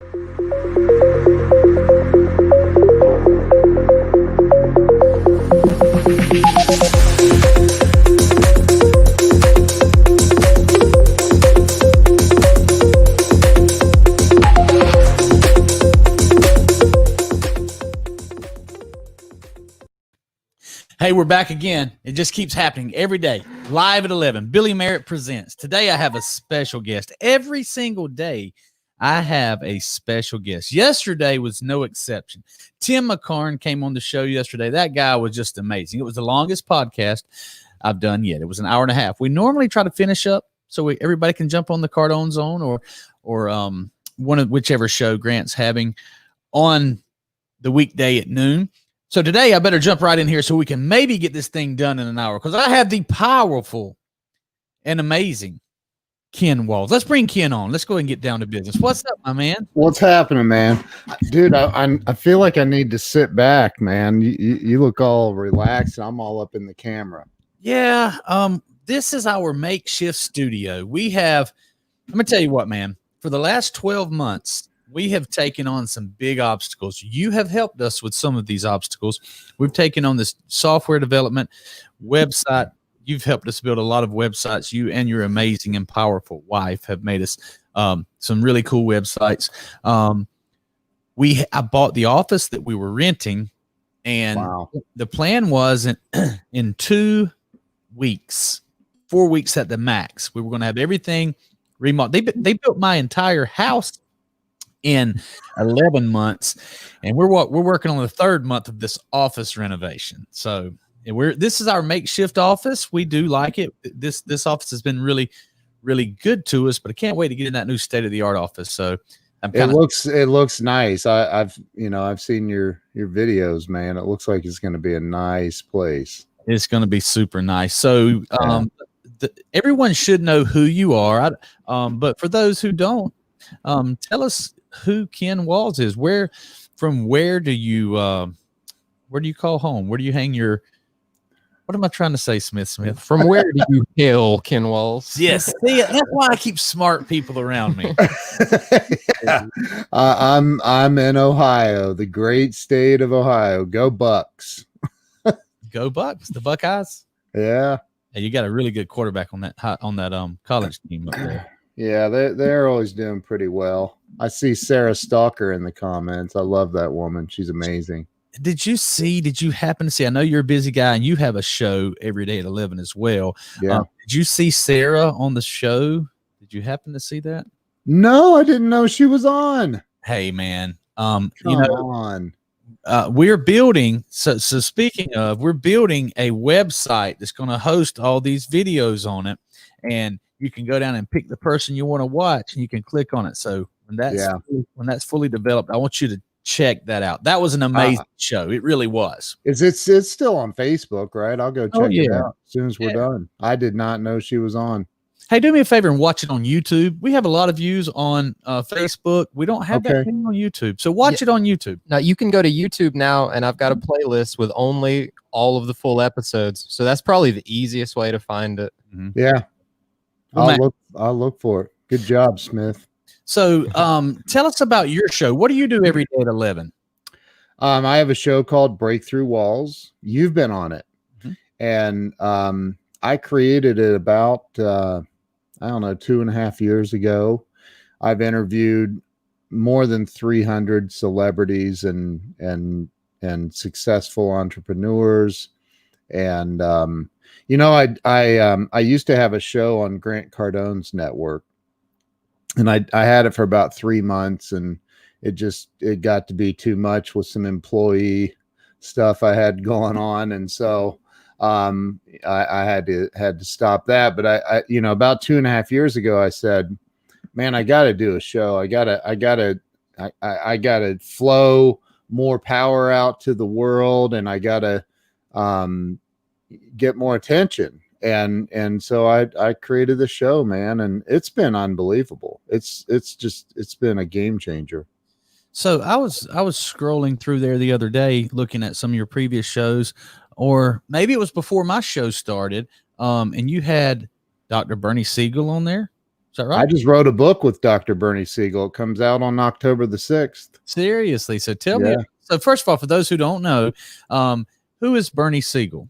Hey, we're back again. It just keeps happening every day. Live at 11, Billy Merritt presents. Today I have a special guest. Every single day I have a special guest. Yesterday was no exception. Tim McCarn came on the show yesterday. That guy was just amazing. It was the longest podcast I've done yet. It was an hour and a half. We normally try to finish up so everybody can jump on the Cardone Zone or one of whichever show Grant's having on the weekday at noon. So today I better jump right in here so we can maybe get this thing done in an hour, because I have the powerful and amazing Ken Walls. Let's bring Ken on. Let's go ahead and get down to business. What's up, my man? What's happening, man? Dude, I feel like I need to sit back, man. You look all relaxed, and I'm all up in the camera. Yeah, this is our makeshift studio. We have, I'm going to tell you what, man, for the last 12 months, we have taken on some big obstacles. You have helped us with some of these obstacles. We've taken on this software development, website. You've helped us build a lot of websites. You and your amazing and powerful wife have made us some really cool websites. I bought the office that we were renting, and wow. The plan was in 2 weeks, 4 weeks at the max, we were going to have everything remodeled. They built my entire house in 11 months, and we're working on the 3rd month of this office renovation. So this is our makeshift office. We do like it. This office has been really, really good to us, but I can't wait to get in that new state-of-the-art office. So it looks nice. I've seen your videos, man. It looks like it's going to be a nice place. It's going to be super nice. So everyone should know who you are, but for those who don't, tell us who Ken Walls is. Where do you call home? Where do you hang your, what am I trying to say, Smith? From where do you hail, Ken Walls? Yes, see, that's why I keep smart people around me. Yeah. I'm in Ohio, the great state of Ohio. Go Bucks. Go Bucks, the Buckeyes. Yeah. Hey, you got a really good quarterback on that college team up there. Yeah, they're always doing pretty well. I see Sarah Stalker in the comments. I love that woman. She's amazing. Did you happen to see, I know you're a busy guy and you have a show every day at 11 as well. Yeah. Did you see Sarah on the show? Did you happen to see that? No, I didn't know she was on. Hey, man. Come on. We're building, so speaking of, we're building a website that's going to host all these videos on it, and you can go down and pick the person you want to watch, and you can click on it. So when that's fully developed, I want you to check that out. That was an amazing show. It really was. It's still on Facebook, right? I'll go check it out as soon as we're done. I did not know she was on. Hey, do me a favor and watch it on YouTube. We have a lot of views on Facebook. We don't have that thing on YouTube. So watch it on YouTube. Now, you can go to YouTube now, and I've got a playlist with only all of the full episodes. So that's probably the easiest way to find it. Mm-hmm. Yeah. I'll look for it. Good job, Smith. So tell us about your show. What do you do every day at 11? I have a show called Breakthrough Walls. You've been on it. Mm-hmm. And I created it about 2.5 years ago. I've interviewed more than 300 celebrities and successful entrepreneurs. And I used to have a show on Grant Cardone's network, and I had it for about 3 months, and it got to be too much with some employee stuff I had going on. And so I had to stop that. But I about 2.5 years ago, I said, man, I got to do a show. I gotta flow more power out to the world, and I gotta get more attention. And so I created the show, man, and it's been unbelievable. It's been a game changer. So I was scrolling through there the other day, looking at some of your previous shows, or maybe it was before my show started. And you had Dr. Bernie Siegel on there. Is that I right? just wrote a book with Dr. Bernie Siegel. It comes out on October the 6th. Seriously. So tell Yeah. me. So first of all, for those who don't know, who is Bernie Siegel?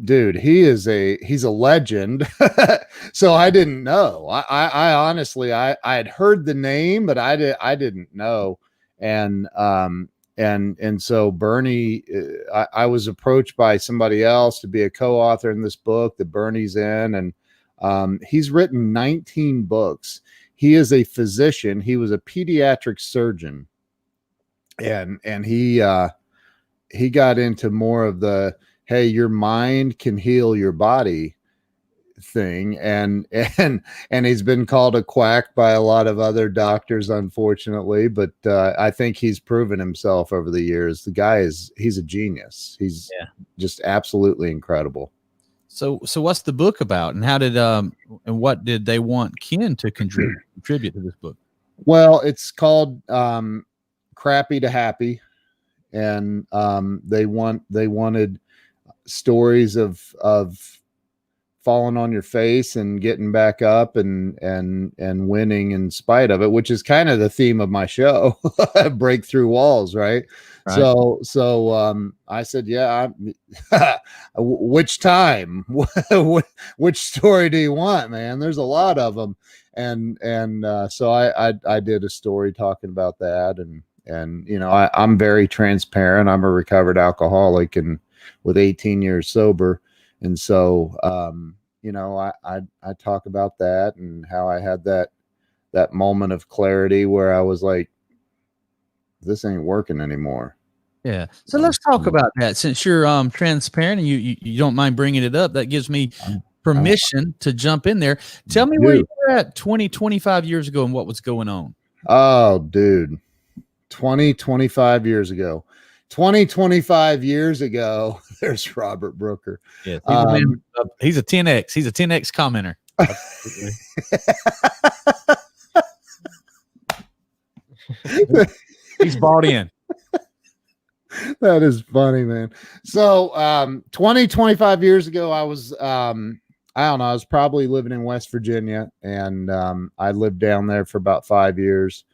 Dude, he's a legend. So I didn't know. I honestly I had heard the name, but I didn't know. And so Bernie, I was approached by somebody else to be a co-author in this book that Bernie's in, and he's written 19 books. He is a physician. He was a pediatric surgeon, and he got into more of the, hey, your mind can heal your body thing, and he's been called a quack by a lot of other doctors, unfortunately, but I think he's proven himself over the years. The guy he's a genius. He's just absolutely incredible. So what's the book about, and how did and what did they want Ken to contribute to this book? Well, it's called Crappy to Happy, and they wanted stories of falling on your face and getting back up and winning in spite of it, which is kind of the theme of my show. Break through walls, right? So I said, yeah, which time, which story do you want, man? There's a lot of them. And so I did a story talking about that. And, you know, I'm very transparent. I'm a recovered alcoholic and with 18 years sober. And so, you know, I talk about that and how I had that moment of clarity where I was like, this ain't working anymore. Yeah. So let's talk about that. Since you're transparent and you don't mind bringing it up, that gives me permission to jump in there. Tell me where you were at 25 years ago and what was going on. Oh, dude. 25 years ago. 25 years ago, there's Robert Brooker. Yeah, he's a 10X. He's a 10X commenter. He's bought in. That is funny, man. So 25 years ago, I was I don't know, I was probably living in West Virginia, and I lived down there for about 5 years.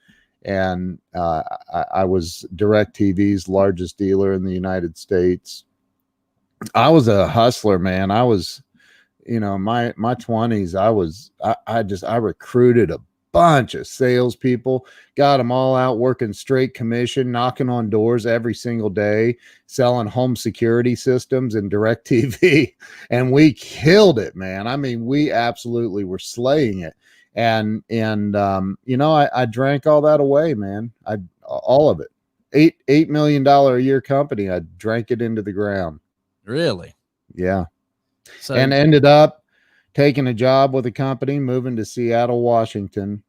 And I was DirecTV's largest dealer in the United States. I was a hustler, man. I was, you know, my 20s, I recruited a bunch of salespeople, got them all out working straight commission, knocking on doors every single day, selling home security systems and DirecTV. And we killed it, man. I mean, we absolutely were slaying it. And you know, I drank all that away, man. All of it. $8 million a year company. I drank it into the ground. Really? Yeah. So, and ended up taking a job with a company, moving to Seattle, Washington,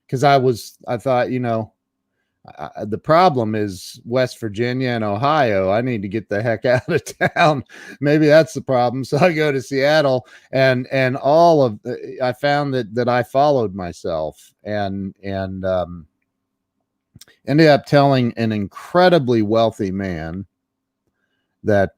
because I thought, you know, the problem is West Virginia and Ohio. I need to get the heck out of town. Maybe that's the problem. So I go to Seattle, and I found that I followed myself and ended up telling an incredibly wealthy man that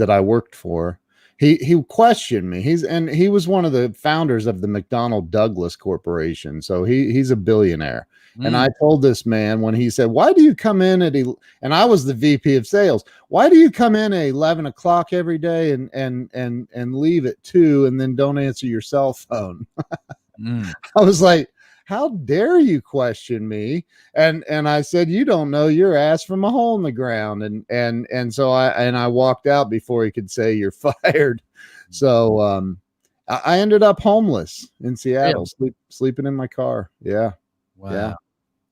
I worked for. He questioned me. He was one of the founders of the McDonnell Douglas Corporation. So he's a billionaire. And I told this man, when he said, why do you come in and I was the VP of sales. Why do you come in at 11 o'clock every day and leave at 2 and then don't answer your cell phone? I was like, how dare you question me? And I said, you don't know your ass from a hole in the ground. And so I walked out before he could say you're fired. So I ended up homeless in Seattle, sleeping in my car. Yeah. Wow.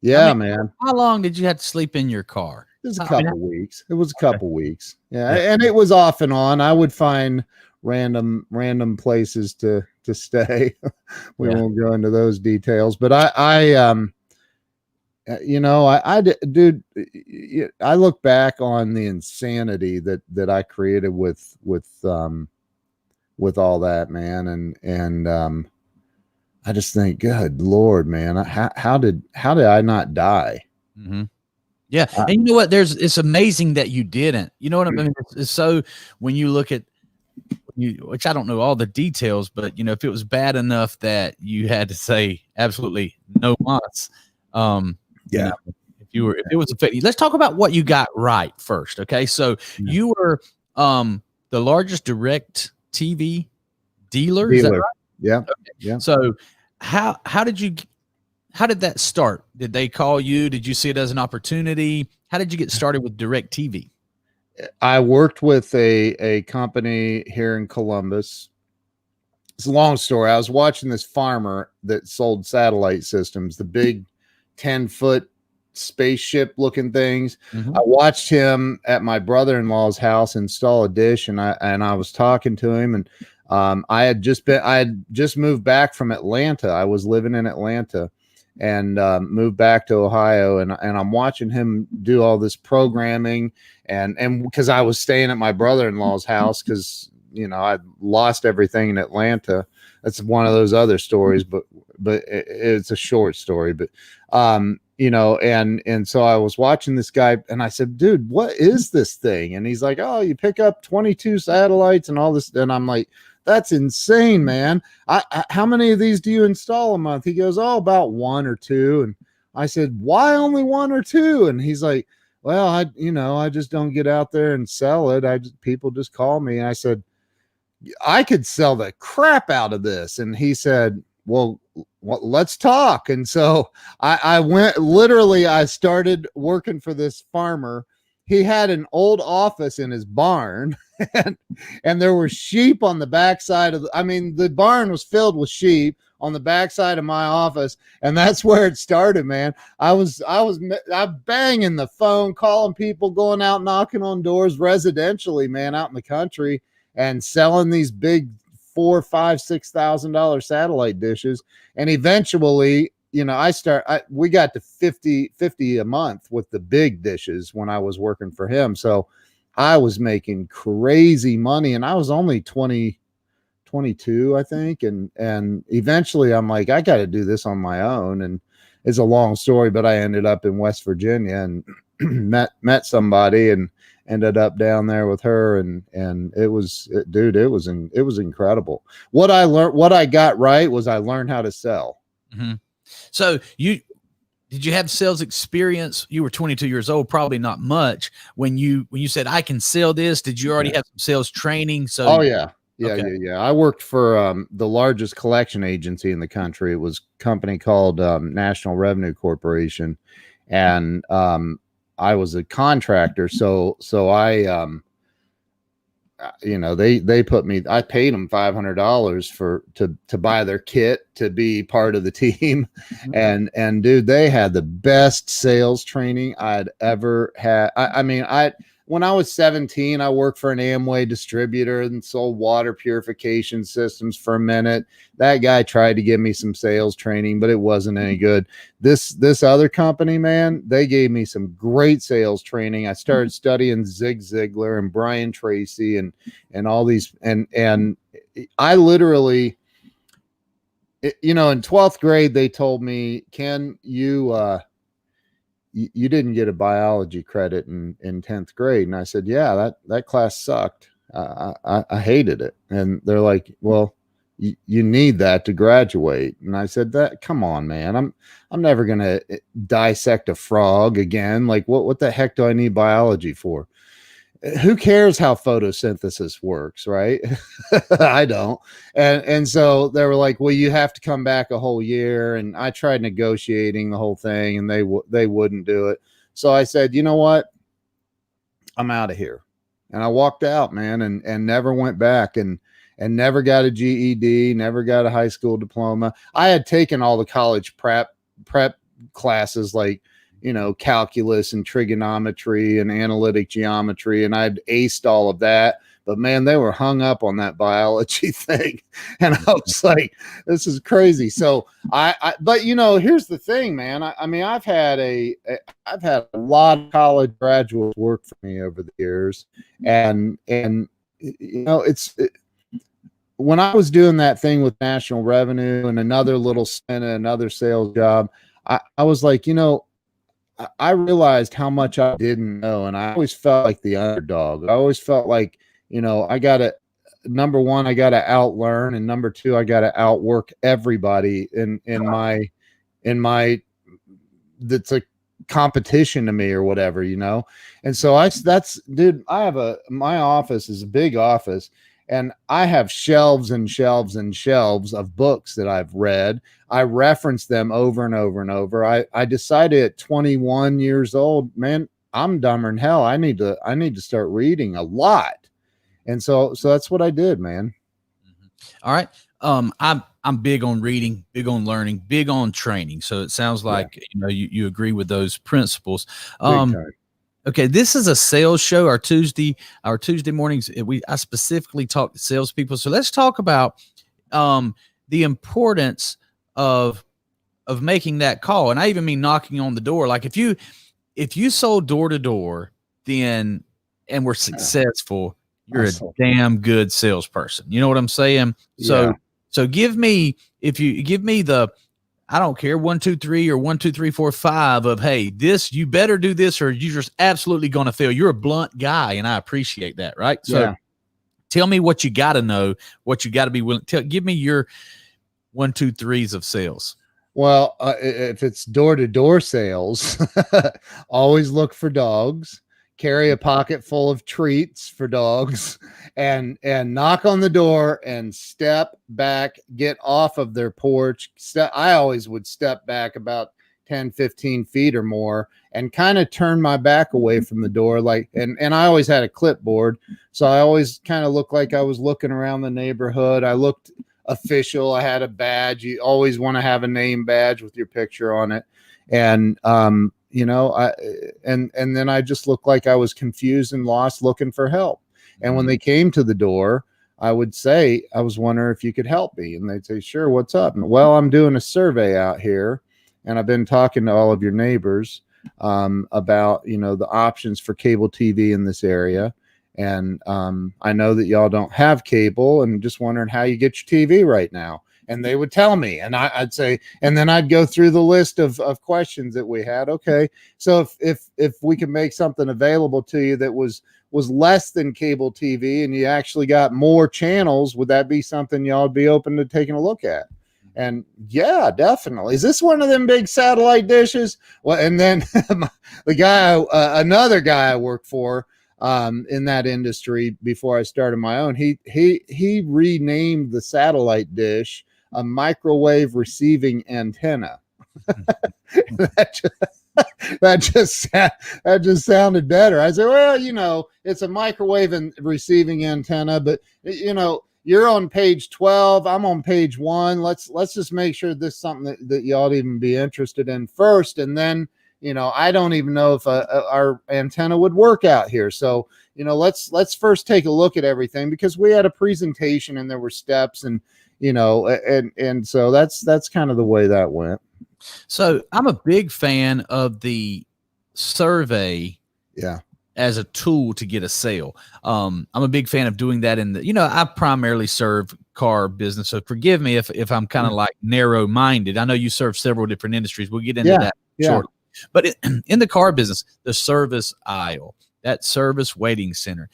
Yeah, man. How long did you have to sleep in your car? It was a couple weeks. It was a couple weeks. Yeah. And it was off and on. I would find random places to stay. We won't go into those details, but you know, dude, I look back on the insanity that I created with all that, man. And I just think, good Lord, man, how did I not die? Mm-hmm. Yeah. And you know what? It's amazing that you didn't. You know what I mean? It's so, when you look at which I don't know all the details, but if it was bad enough that you had to say absolutely no mas, Yeah. if it was affecting, let's talk about what you got right first. Okay. So you were, the largest direct TV dealer. Is that right? Yeah. Okay. Yeah. So how did that start? Did they call you? Did you see it as an opportunity? How did you get started with direct TV? I worked with a company here in Columbus. It's a long story. I was watching this farmer that sold satellite systems, the big 10-foot spaceship looking things. I watched him at my brother-in-law's house install a dish, and I was talking to him, and I had just moved back from Atlanta. I was living in Atlanta and moved back to Ohio, and I'm watching him do all this programming, and because I was staying at my brother-in-law's house because I lost everything in Atlanta. That's one of those other stories, but it's a short story. But and so I was watching this guy, and I said, "Dude, what is this thing?" And he's like, "Oh, you pick up 22 satellites and all this." And I'm like, "That's insane, man. How many of these do you install a month?" He goes, "Oh, about 1 or 2." And I said, "Why only 1 or 2?" And he's like, "Well, I just don't get out there and sell it. People just call me." And I said, "I could sell the crap out of this." And he said, well, let's talk. And so I started working for this farmer. He had an old office in his barn, and there were sheep on the backside the barn was filled with sheep on the backside of my office. And that's where it started, man. I'm banging the phone, calling people, going out, knocking on doors residentially, man, out in the country, and selling these big $4,000, $5,000, $6,000 satellite dishes. And eventually, we got to 50 a month with the big dishes when I was working for him. So I was making crazy money, and I was only 22, I think. And eventually I'm like, I got to do this on my own. And it's a long story, but I ended up in West Virginia and met somebody and ended up down there with her, and it was incredible. What I got right was I learned how to sell. So did you have sales experience? You were 22 years old, probably not much. When you said I can sell this, did you already have some sales training? So yeah. I worked for the largest collection agency in the country. It was a company called National Revenue Corporation, and I was a contractor, so I they put me, I paid them $500 to buy their kit to be part of the team. And dude, they had the best sales training I'd ever had. When I was 17, I worked for an Amway distributor and sold water purification systems for a minute. That guy tried to give me some sales training, but it wasn't any good. This other company, man, they gave me some great sales training. I started studying Zig Ziglar and Brian Tracy and all these, and I literally, in 12th grade, they told me, Ken, you didn't get a biology credit in 10th grade. And I said, yeah, that class sucked. I hated it. And they're like, well, you need that to graduate. And I said, come on, man, I'm never going to dissect a frog again. Like what the heck do I need biology for? Who cares how photosynthesis works, right? I don't. And so they were like, well, you have to come back a whole year. And I tried negotiating the whole thing, and they wouldn't do it. So I said, you know what? I'm out of here. And I walked out, man, and never went back, and never got a GED, never got a high school diploma. I had taken all the college prep classes, like, calculus and trigonometry and analytic geometry, and I'd aced all of that. But man, they were hung up on that biology thing, and I was like, "This is crazy." So but here's the thing, man. I've had a lot of college graduates work for me over the years, and when I was doing that thing with National Revenue and another little stint at another sales job, I was like, I realized how much I didn't know, and I always felt like the underdog. I always felt like, I got to, number one, I got to outlearn, and number two, I got to outwork everybody in my that's a competition to me or whatever, you know. And so dude, my office is a big office, and I have shelves and shelves and shelves of books that I've read. I reference them over and over and over. I decided at 21 years old, man, I'm dumber than hell. I need to start reading a lot. And so that's what I did, man. All right. I'm big on reading, big on learning, big on training. So it sounds like you agree with those principles. Okay, this is a sales show. Our Tuesday mornings, I specifically talk to salespeople. So let's talk about the importance of making that call. And I even mean knocking on the door. Like if you sold door to door, and were successful, you're a damn good salesperson. You know what I'm saying? So give me I don't care, 1, 2, 3 or 1, 2, 3, 4, 5 of, hey, you better do this or you're just absolutely going to fail. You're a blunt guy, and I appreciate that. Right. So tell me what you got to know, what you got to be willing to give me your 1, 2, 3s of sales. Well, if it's door-to-door sales, always look for dogs, carry a pocket full of treats for dogs, and knock on the door and step back, get off of their porch. I always would step back about 10, 15 feet or more and kind of turn my back away from the door. And I always had a clipboard. So I always kind of looked like I was looking around the neighborhood. I looked official. I had a badge. You always want to have a name badge with your picture on it. And, and then I just looked like I was confused and lost looking for help. And when they came to the door, I would say, I was wondering if you could help me. And they'd say, sure, what's up? And, well, I'm doing a survey out here, and I've been talking to all of your neighbors about, the options for cable TV in this area. And I know that y'all don't have cable, and just wondering how you get your TV right now. And they would tell me, and I'd say, and then I'd go through the list of questions that we had. Okay, so if we could make something available to you that was less than cable TV, and you actually got more channels, would that be something y'all be open to taking a look at? And yeah, definitely. Is this one of them big satellite dishes? Well, and then another guy I worked for in that industry before I started my own, he renamed the satellite dish a microwave receiving antenna. that just sounded better. I said, well, it's a microwave and receiving antenna, but you're on page 12. I'm on page 1. Let's just make sure this is something that you ought to even be interested in first. And then, I don't even know if our antenna would work out here. So, let's first take a look at everything, because we had a presentation and there were steps, and, and so that's kind of the way that went. So I'm a big fan of the survey. Yeah. As a tool to get a sale. I'm a big fan of doing that I primarily serve car business. So forgive me if I'm kind of like narrow minded. I know you serve several different industries. We'll get into that shortly. But in the car business, the service aisle, that service waiting center,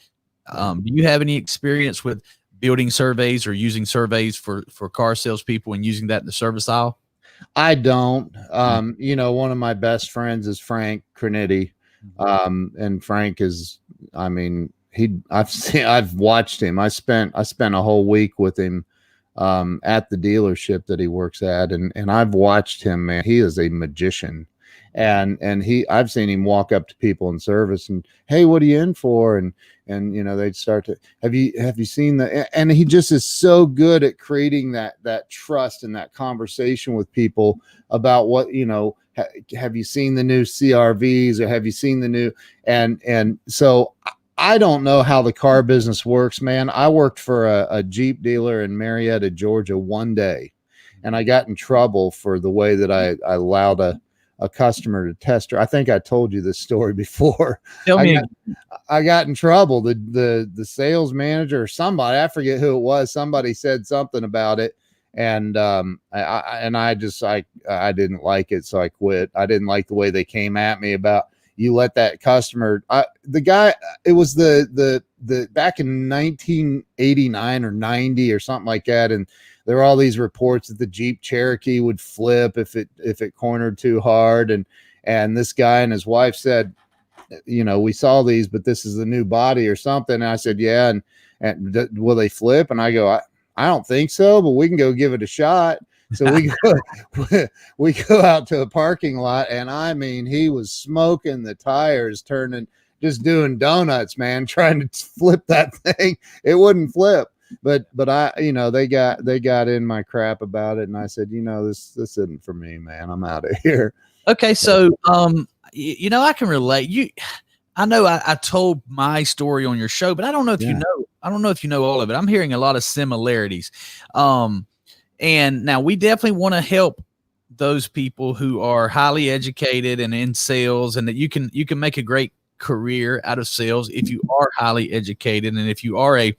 do you have any experience with building surveys or using surveys for car salespeople and using that in the service aisle? I don't. One of my best friends is Frank Crinitti. And Frank is, I've watched him. I spent a whole week with him, at the dealership that he works at. And I've watched him, man. He is a magician. And I've seen him walk up to people in service and, hey, what are you in for? And they'd start to, have you seen and he just is so good at creating that trust and that conversation with people about what, have you seen the new CRVs, or have you seen the new, and so I don't know how the car business works, man. I worked for a Jeep dealer in Marietta, Georgia one day, and I got in trouble for the way that I allowed a customer to test her. I think I told you this story before. Tell me. I got in trouble. The sales manager or somebody, I forget who it was, somebody said something about it. And I didn't like it. So I quit. I didn't like the way they came at me about, you let that customer, the guy, it was the back in 1989 or 90 or something like that. And there were all these reports that the Jeep Cherokee would flip if it cornered too hard. And this guy and his wife said, we saw these, but this is the new body or something. And I said, yeah. And will they flip? And I go, I don't think so, but we can go give it a shot. So we go out to a parking lot, and I mean, he was smoking the tires, just doing donuts, man, trying to flip that thing. It wouldn't flip, but I, they got in my crap about it, and I said, this isn't for me, man. I'm out of here. Okay, so I can relate. I know I told my story on your show, but I don't know if I don't know if you know all of it. I'm hearing a lot of similarities. And now we definitely want to help those people who are highly educated and in sales, and that you can make a great career out of sales if you are highly educated and if you are a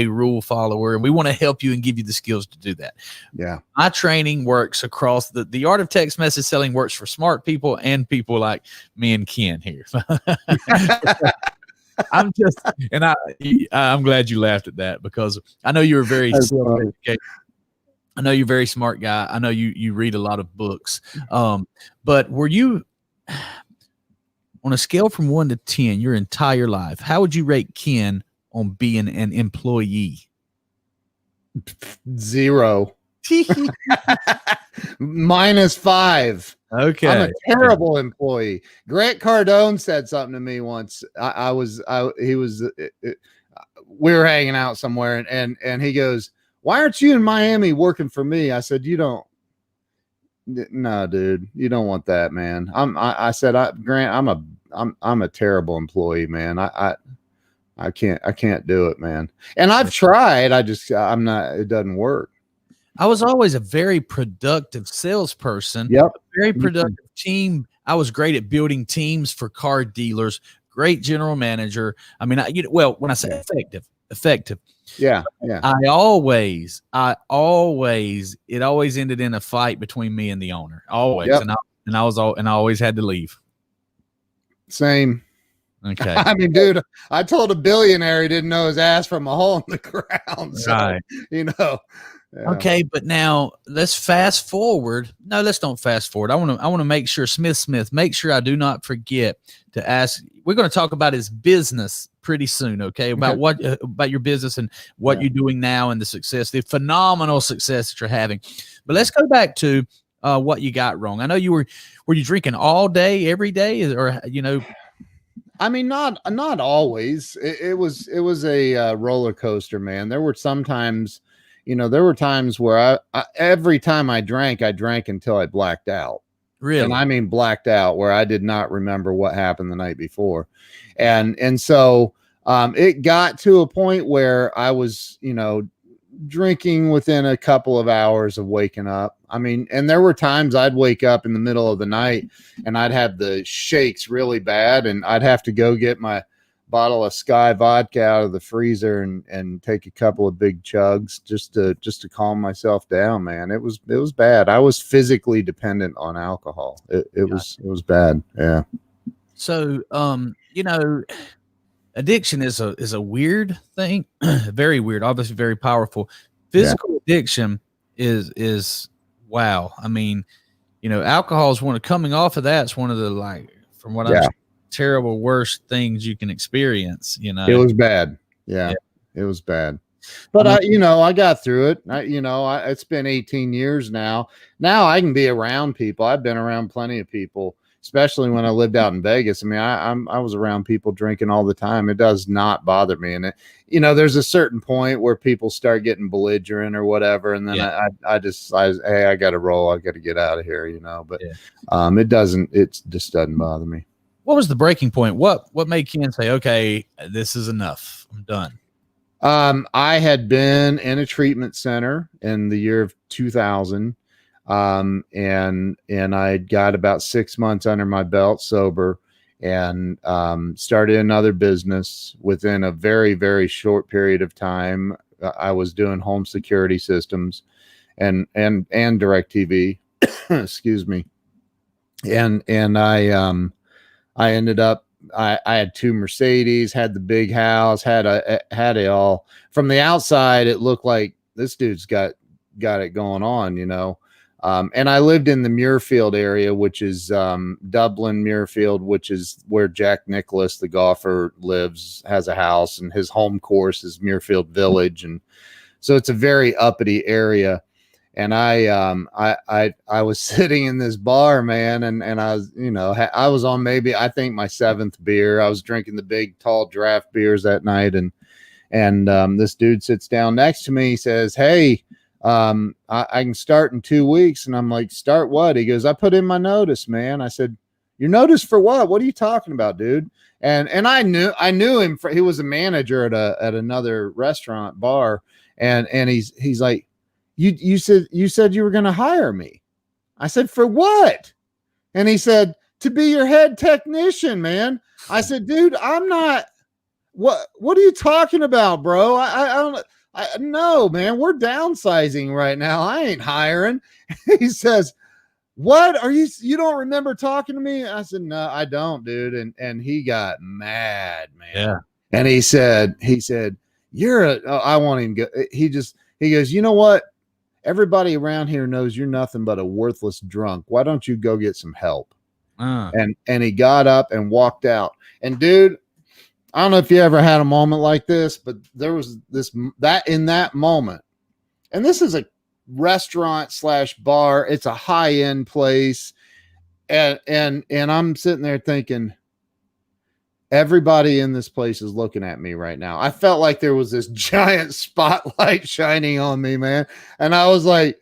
rule follower, and we want to help you and give you the skills to do that. Yeah. My training works across the art of text message selling works for smart people and people like me and Ken here. I'm glad you laughed at that, because I know you're very educated. I know you're a very smart guy. I know you read a lot of books. But were you, on a scale from 1 to 10, your entire life, how would you rate Ken on being an employee? 0. -5. Okay. I'm a terrible employee. Grant Cardone said something to me once. We were hanging out somewhere, and he goes, "Why aren't you in Miami working for me?" I said, no, dude, you don't want that, man. I said, Grant, I'm a terrible employee, man. I can't do it, man. And I've tried. I'm not, it doesn't work. I was always a very productive salesperson. Yep. A very productive team. I was great at building teams for car dealers. Great general manager. I mean, when I say effective. Yeah. It always ended in a fight between me and the owner. Always. Yep. And I always had to leave. Same. Okay. I mean, dude, I told a billionaire he didn't know his ass from a hole in the ground. So, right. Yeah. Okay, but now let's fast forward. No, let's don't fast forward. I want to make sure Smith, make sure I do not forget to ask. We're going to talk about his business pretty soon. Okay. About about your business and what you're doing now and the phenomenal success that you're having. But let's go back to what you got wrong. I know were you drinking all day, every day, or, I mean, not always. It was a roller coaster, man. There were sometimes, there were times where I every time I drank until I blacked out. Really? And I mean blacked out, where I did not remember what happened the night before. And so it got to a point where I was, drinking within a couple of hours of waking up. I mean, and there were times I'd wake up in the middle of the night and I'd have the shakes really bad, and I'd have to go get my bottle of Sky vodka out of the freezer and take a couple of big chugs just to calm myself down, man. It was bad. I was physically dependent on alcohol. It was bad. Yeah. So, addiction is a weird thing, very weird, obviously very powerful. Physical addiction is wow. I mean, alcohol is coming off of that's one of the, from what I'm terrible worst things you can experience. It was bad. Yeah. It was bad. But I got through it. It's been 18 years now. Now I can be around people. I've been around plenty of people, especially when I lived out in Vegas. I mean, I was around people drinking all the time. It does not bother me. And there's a certain point where people start getting belligerent or whatever. And then I hey, I got to roll. I got to get out of here, but it just doesn't bother me. What was the breaking point? What made Ken say, okay, this is enough, I'm done? I had been in a treatment center in the year of 2000. And I got about 6 months under my belt sober, and started another business within a very, very short period of time. I was doing home security systems and DirecTV, excuse me. And I ended up, I had 2 Mercedes, had the big house, had it all. From the outside, it looked like this dude's got it going on, you know. And I lived in the Muirfield area, which is Dublin, Muirfield, which is where Jack Nicklaus, the golfer, lives, has a house, and his home course is Muirfield Village. And so it's a very uppity area. And I was sitting in this bar, man, and I was, you know, I was on maybe, I think, my 7th beer. I was drinking the big tall draft beers that night, and this dude sits down next to me. He says, "Hey, I can start in 2 weeks." And I'm like, "Start what?" He goes, "I put in my notice, man." I said, "Your notice for what? What are you talking about, dude?" And I knew him. He was a manager at another restaurant bar, and he's like, You said you were going to hire me. I said, "For what?" And he said, "To be your head technician, man." I said, "Dude, I'm not. What are you talking about, bro? I don't. No, man. We're downsizing right now. I ain't hiring." He says, "What are you? You don't remember talking to me?" I said, "No, I don't, dude." And he got mad, man. Yeah. And he said, "You're a." Oh, I won't even go. He goes, "You know what? Everybody around here knows you're nothing but a worthless drunk. Why don't you go get some help?" And he got up and walked out. And dude, I don't know if you ever had a moment like this, but there was that in that moment. And this is a restaurant / bar. It's a high-end place. And I'm sitting there thinking, everybody in this place is looking at me right now. I felt like there was this giant spotlight shining on me, man. And I was like,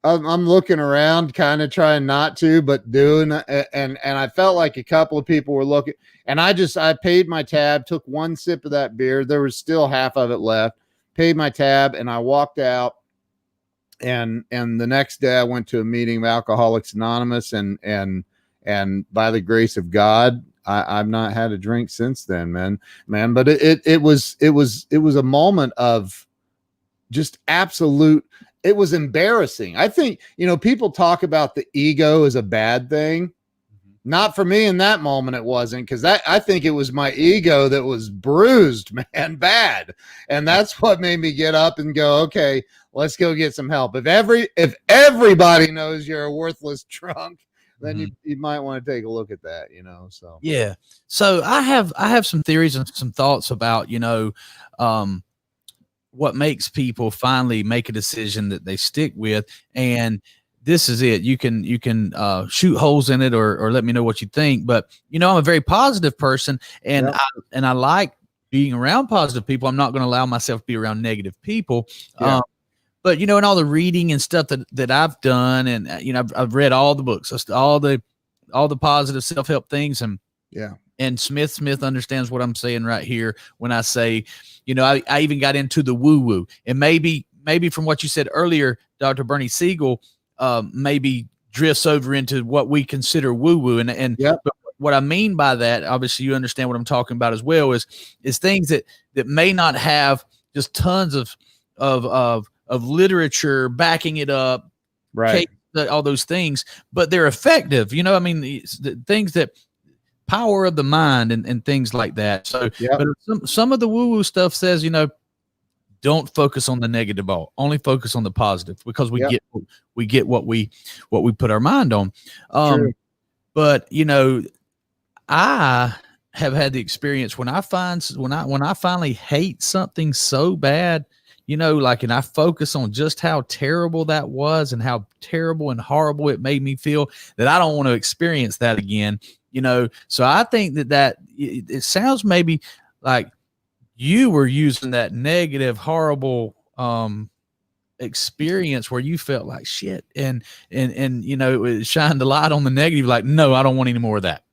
I'm looking around, kind of trying not to, but doing, and I felt like a couple of people were looking, and I paid my tab, took 1 sip of that beer. There was still half of it left, paid my tab, and I walked out. And the next day I went to a meeting of Alcoholics Anonymous, and by the grace of God, I've not had a drink since then, man. But it was a moment of just absolute. It was embarrassing. I think, you know, people talk about the ego as a bad thing. Not for me in that moment. It wasn't, because I think it was my ego that was bruised, man, bad. And that's what made me get up and go, okay, let's go get some help. If everybody knows you're a worthless drunk, then you might want to take a look at that, you know? So, yeah. So I have some theories and some thoughts about, you know, what makes people finally make a decision that they stick with. And this is it. You can shoot holes in it or let me know what you think. But, you know, I'm a very positive person, and I like being around positive people. I'm not going to allow myself to be around negative people. Yeah. But, you know, in all the reading and stuff that I've done, and, you know, I've read all the books, all the positive self-help things. And Smith understands what I'm saying right here when I say, you know, I even got into the woo-woo. And maybe from what you said earlier, Dr. Bernie Siegel, maybe drifts over into what we consider woo-woo. And but what I mean by that, obviously you understand what I'm talking about as well, is things that may not have just tons of literature backing it up, right? All those things, but they're effective. You know, I mean, the things that power of the mind and things like that. So, but some of the woo-woo stuff says, you know, don't focus on the negative all, only focus on the positive, because we get what we put our mind on. But, you know, I have had the experience when I finally hate something so bad, you know, like, and I focus on just how terrible that was and how terrible and horrible it made me feel, that I don't want to experience that again, you know? So I think that it sounds maybe like you were using that negative, horrible, experience where you felt like shit, and you know, it shined the light on the negative, like, no, I don't want any more of that.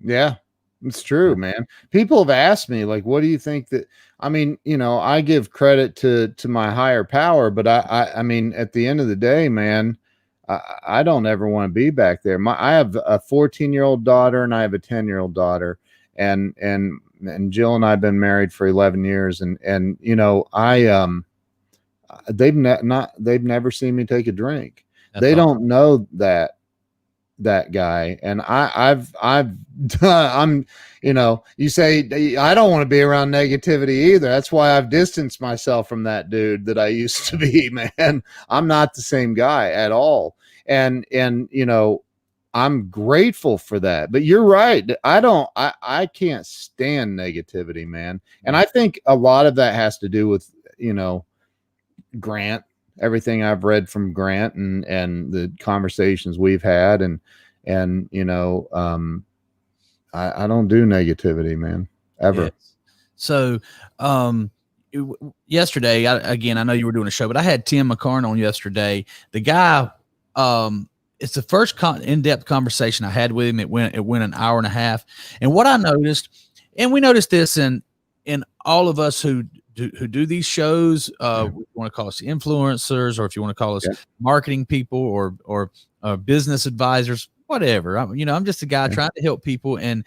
Yeah, it's true, man. People have asked me, like, what do you think that, I mean, you know, I give credit to my higher power, but I mean, at the end of the day, man, I don't ever want to be back there. I have a 14-year-old daughter and I have a 10-year-old daughter, and Jill and I have been married for 11 years. And, you know, they've never seen me take a drink. They don't know that. that guy. And I'm, you say I don't want to be around negativity either. That's why I've distanced myself from that dude that I used to be, man. I'm not the same guy at all. And I'm grateful for that. But you're right. I can't stand negativity, man. And I think a lot of that has to do with, Grant, everything I've read from Grant and the conversations we've had. And I don't do negativity, man, ever. Yes. So, yesterday, I know you were doing a show, but I had Tim McCarn on yesterday. The guy, it's the first in-depth conversation I had with him. It went an hour and a half. And what I noticed, and we noticed this in all of us who do these shows, if you want to call us influencers, or if you want to call us marketing people or business advisors, whatever. I'm just a guy trying to help people and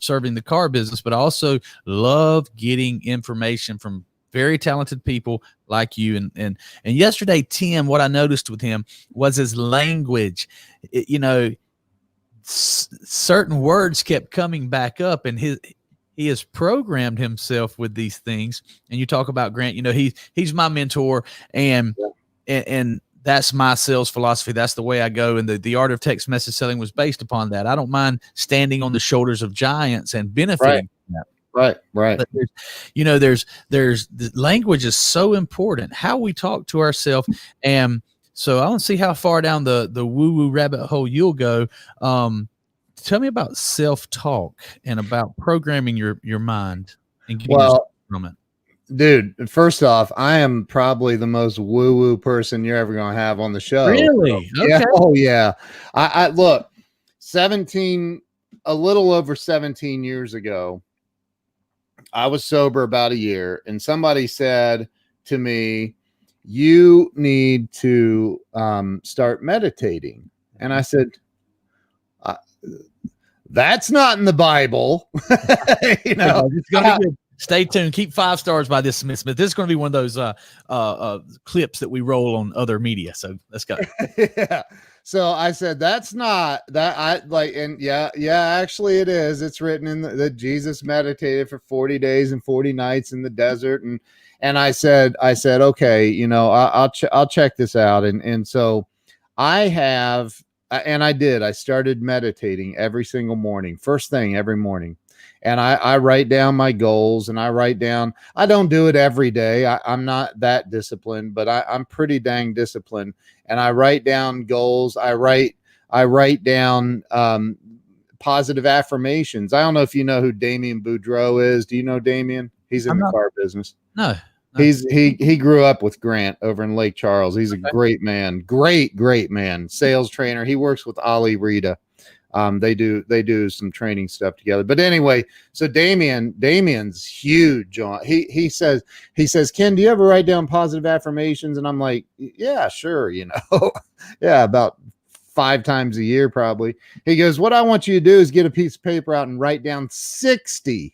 serving the car business, but I also love getting information from very talented people like you. And yesterday, Tim, what I noticed with him was his language. Certain words kept coming back up, and he has programmed himself with these things. And you talk about Grant, he's my mentor, and that's my sales philosophy. That's the way I go. And the art of text message selling was based upon that. I don't mind standing on the shoulders of giants and benefiting from that. Right. But there's the language is so important, how we talk to ourselves. And so I don't see how far down the woo-woo rabbit hole you'll go. Tell me about self-talk and about programming your mind and getting from it. Dude, first off, I am probably the most woo-woo person you're ever going to have on the show. Really? Okay. Yeah. Oh, yeah. I look, a little over 17 years ago, I was sober about a year, and somebody said to me, you need to start meditating. And I said, that's not in the Bible. It's gonna be good. Stay tuned. Keep 5 stars by this Smith. This is going to be one of those clips that we roll on other media. So let's go. Yeah. So I said, that's not that I like. And yeah, actually it is. It's written in that Jesus meditated for 40 days and 40 nights in the desert. And I said, okay, I'll check this out. And so I have, and I did, I started meditating every single morning, first thing every morning. And I write down my goals, and I don't do it every day. I'm not that disciplined, but I'm pretty dang disciplined. And I write down goals. I write down positive affirmations. I don't know if you know who Damien Boudreau is. Do you know Damien? He's in the car business. No. He grew up with Grant over in Lake Charles. He's a great man, great man, sales trainer. He works with Ali Rita. They do some training stuff together. But anyway, so Damien's huge on. He says, Ken, do you ever write down positive affirmations? And I'm like, yeah, sure, yeah, about 5 times a year probably. He goes, what I want you to do is get a piece of paper out and write down 60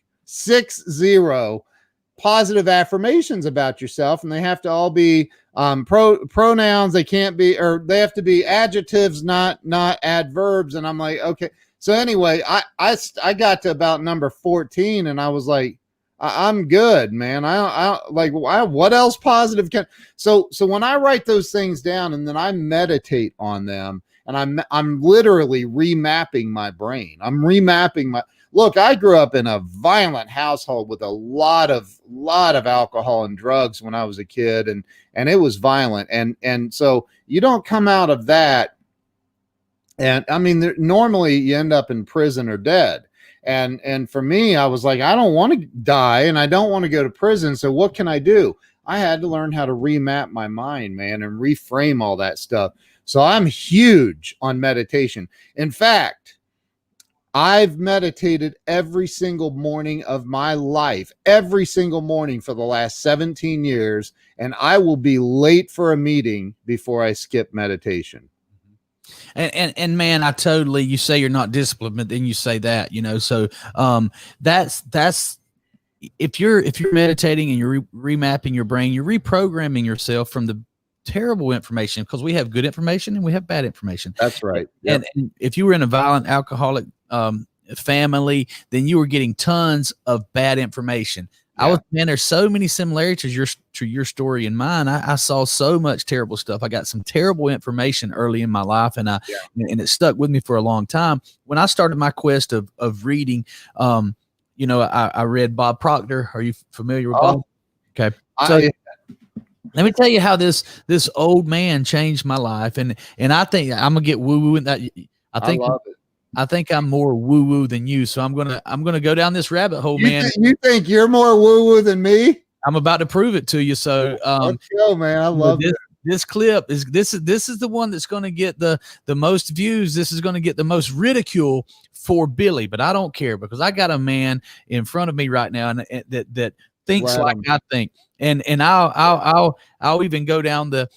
positive affirmations about yourself, and they have to all be pronouns. They can't be, or they have to be adjectives, not adverbs. And I'm like, okay. So anyway, I got to about number 14, and I was like, I'm good, man. What else positive can? So when I write those things down and then I meditate on them, and I'm literally remapping my brain. I'm remapping my. Look, I grew up in a violent household with a lot of alcohol and drugs when I was a kid, and it was violent. And so you don't come out of that. And I mean, normally you end up in prison or dead. And for me, I was like, I don't want to die and I don't want to go to prison. So what can I do? I had to learn how to remap my mind, man, and reframe all that stuff. So I'm huge on meditation. In fact, I've meditated every single morning of my life, every single morning for the last 17 years, and I will be late for a meeting before I skip meditation. And man, I totally, you say you're not disciplined, but then you say that, so that's if you're meditating and you're remapping your brain, you're reprogramming yourself from the terrible information, because we have good information and we have bad information. That's right. Yep. And if you were in a violent alcoholic family, then you were getting tons of bad information. Yeah. There's so many similarities to your story and mine. I saw so much terrible stuff. I got some terrible information early in my life, and and it stuck with me for a long time. When I started my quest of reading, I read Bob Proctor. Are you familiar with Bob? Okay. So let me tell you how this old man changed my life. And I think I'm gonna get woo-woo in that. I love it. I think I'm more woo-woo than you. So I'm gonna go down this rabbit hole, man. You think you're more woo-woo than me? I'm about to prove it to you. So let's go, man. I love it. This clip is the one that's going to get the most views. This is going to get the most ridicule for Billy, but I don't care, because I got a man in front of me right now and that thinks like I think. And I'll even go down the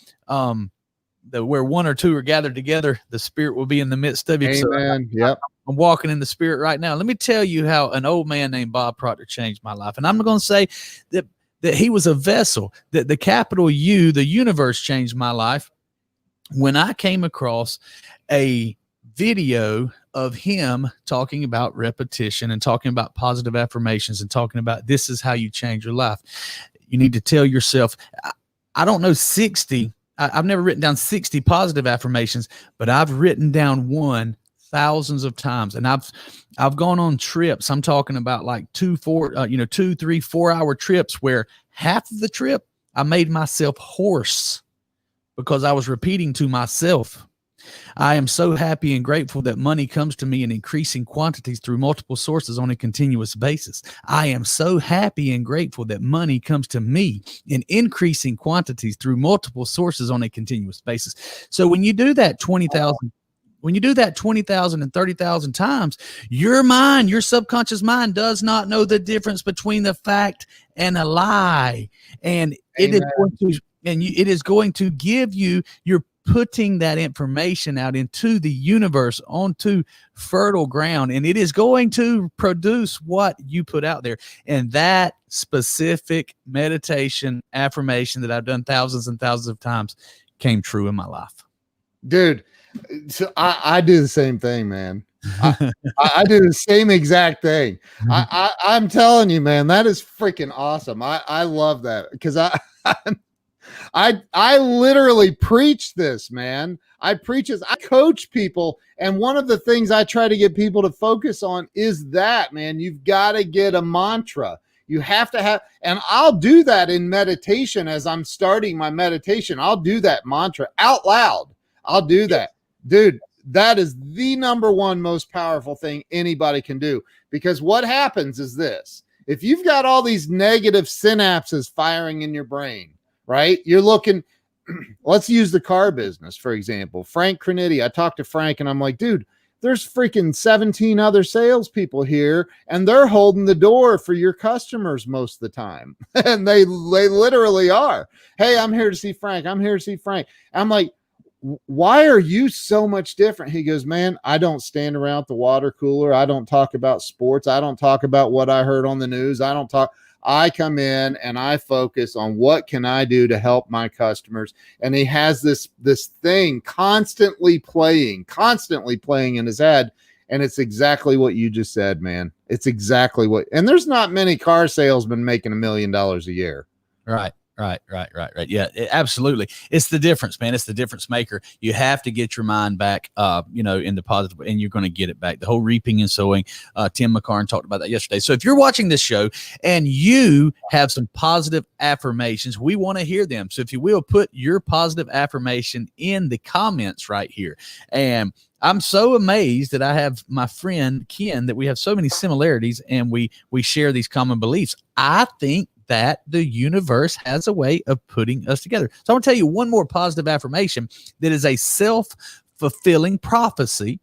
where one or two are gathered together, the Spirit will be in the midst of you. Amen. So I'm walking in the Spirit right now. Let me tell you how an old man named Bob Proctor changed my life. And I'm going to say that he was a vessel, that the capital U, the universe, changed my life when I came across a video of him talking about repetition and talking about positive affirmations and talking about this is how you change your life. You need to tell yourself, I don't know 60. I've never written down 60 positive affirmations, but I've written down one thousands of times. And I've gone on trips. I'm talking about like 2, 3, 4 hour trips where half of the trip I made myself hoarse because I was repeating to myself. I am so happy and grateful that money comes to me in increasing quantities through multiple sources on a continuous basis. I am so happy and grateful that money comes to me in increasing quantities through multiple sources on a continuous basis. So when you do that 20,000, and 30,000 times, your subconscious mind does not know the difference between the fact and a lie. And it is going to give you your putting that information out into the universe, onto fertile ground, and it is going to produce what you put out there. And that specific meditation affirmation that I've done thousands and thousands of times came true in my life. Dude, so I do the same thing, man. I do the same exact thing. I'm telling you, man, that is freaking awesome. I love that, because I literally preach this, man. I preach this. I coach people. And one of the things I try to get people to focus on is that, man, you've got to get a mantra. You have to have, and I'll do that in meditation. As I'm starting my meditation, I'll do that mantra out loud. I'll do that. Dude, that is the number one most powerful thing anybody can do. Because what happens is this: if you've got all these negative synapses firing in your brain, right? You're looking, let's use the car business, for example. Frank Crinitti, I talked to Frank and I'm like, dude, there's freaking 17 other salespeople here and they're holding the door for your customers most of the time. And they literally are. Hey, I'm here to see Frank. I'm here to see Frank. I'm like, why are you so much different? He goes, man, I don't stand around at the water cooler. I don't talk about sports. I don't talk about what I heard on the news. I come in and I focus on what can I do to help my customers. And he has this thing constantly playing in his head. And it's exactly what you just said, man. It's exactly and there's not many car salesmen making $1 million a year. Right. Yeah, absolutely. It's the difference, man. It's the difference maker. You have to get your mind back, in the positive, and you're going to get it back. The whole reaping and sowing. Tim McCarn talked about that yesterday. So if you're watching this show and you have some positive affirmations, we want to hear them. So if you will, put your positive affirmation in the comments right here. And I'm so amazed that I have my friend Ken, that we have so many similarities and we share these common beliefs. I think that the universe has a way of putting us together. So I'm going to tell you one more positive affirmation that is a self-fulfilling prophecy.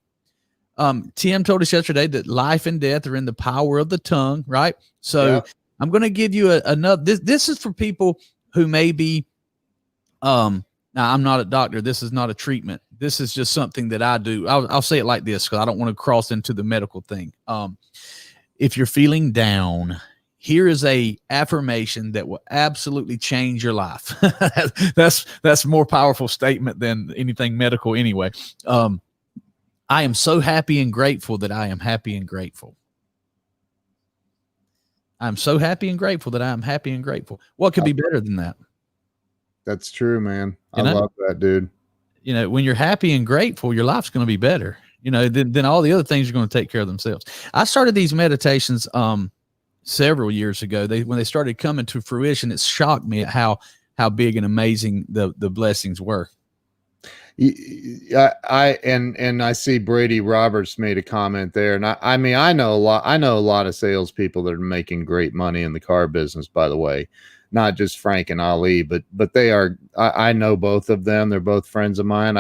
Tim told us yesterday that life and death are in the power of the tongue, right? So I'm going to give you another. This is for people who may be, now I'm not a doctor. This is not a treatment. This is just something that I do. I'll say it like this because I don't want to cross into the medical thing. If you're feeling down, here is a affirmation that will absolutely change your life. That's a more powerful statement than anything medical anyway. I am so happy and grateful that I am happy and grateful. I'm so happy and grateful that I am happy and grateful. What could be better than that? That's true, man. I You know? love that, dude. You know, when you're happy and grateful, your life's going to be better. You know, then all the other things are going to take care of themselves. I started these meditations several years ago. When they started coming to fruition, it shocked me at how big and amazing the blessings were. I see Brady Roberts made a comment there, and I mean I know a lot of salespeople that are making great money in the car business. By the way, not just Frank and Ali, but they are. I know both of them. They're both friends of mine.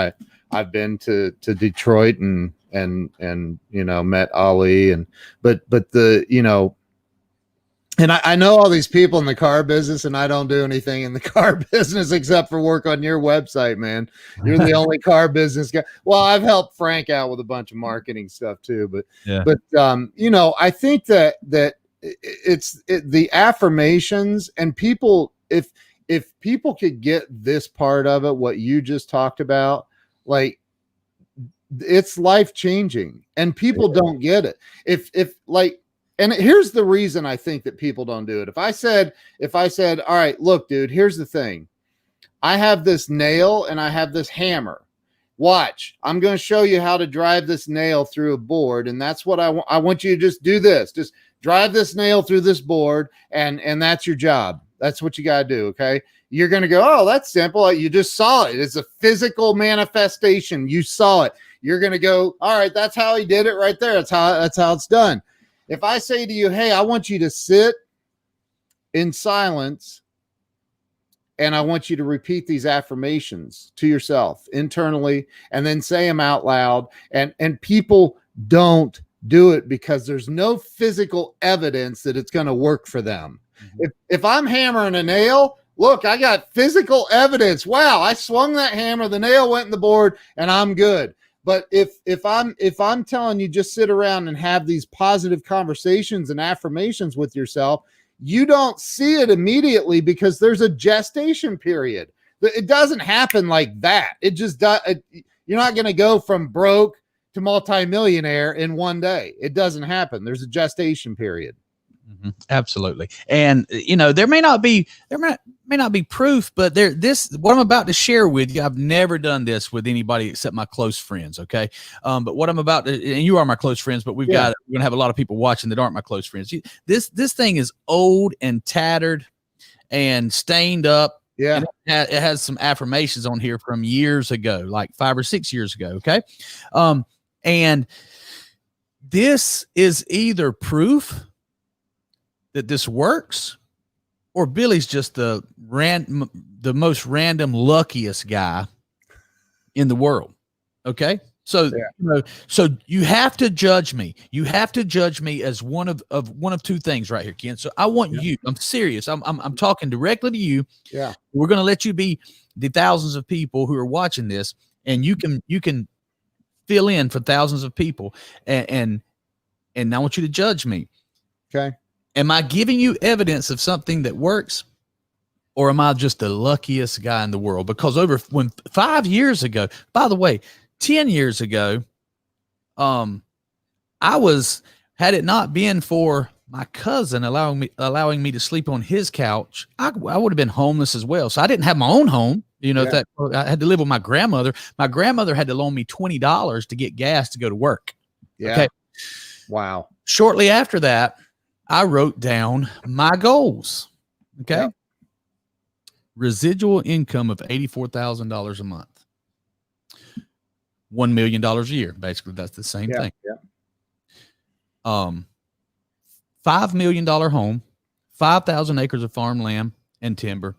I've been to Detroit and you know, met Ali, but the, you know. And I know all these people in the car business, and I don't do anything in the car business except for work on your website, man. You're the only car business guy. Well, I've helped Frank out with a bunch of marketing stuff too, but you know, I think that it's the affirmations, and people, if people could get this part of it, what you just talked about, like, it's life changing, and people don't get it. If like. And here's the reason I think that people don't do it. If I said, all right, look, dude, here's the thing. I have this nail and I have this hammer. Watch, I'm going to show you how to drive this nail through a board. And that's what I want. I want you to just do this. Just drive this nail through this board. And that's your job. That's what you got to do. Okay. You're going to go, oh, that's simple. You just saw it. It's a physical manifestation. You saw it. You're going to go, all right, that's how he did it right there. That's how it's done. If I say to you, hey, I want you to sit in silence and I want you to repeat these affirmations to yourself internally and then say them out loud, and people don't do it because there's no physical evidence that it's going to work for them. Mm-hmm. If I'm hammering a nail, look, I got physical evidence. Wow, I swung that hammer, the nail went in the board, and I'm good. But if I'm telling you just sit around and have these positive conversations and affirmations with yourself, you don't see it immediately because there's a gestation period. It doesn't happen like that. It just does. You're not going to go from broke to multimillionaire in one day. It doesn't happen. There's a gestation period. Mm-hmm. Absolutely. And you know, there may not be proof, but what I'm about to share with you, I've never done this with anybody except my close friends. Okay. But what I'm about to, and you are my close friends, but we're going to have a lot of people watching that aren't my close friends. This thing is old and tattered and stained up. Yeah. And it has some affirmations on here from years ago, like 5 or 6 years ago. Okay. And this is either proof that this works, or Billy's just the most random, luckiest guy in the world. Okay. So, you know, so you have to judge me. You have to judge me as one of two things right here, Ken. So I want you, I'm serious. I'm talking directly to you. Yeah. We're going to let you be the thousands of people who are watching this, and you can fill in for thousands of people. And I want you to judge me. Okay. Am I giving you evidence of something that works, or am I just the luckiest guy in the world? Because 5 years ago, by the way, 10 years ago, had it not been for my cousin allowing me to sleep on his couch, I would have been homeless as well. So I didn't have my own home. You know, I had to live with my grandmother. My grandmother had to loan me $20 to get gas to go to work. Yeah. Okay. Wow. Shortly after that, I wrote down my goals. Okay. Yep. Residual income of $84,000 a month. $1 million a year. Basically, that's the same thing. Yeah. $5 million home, 5,000 acres of farmland and timber,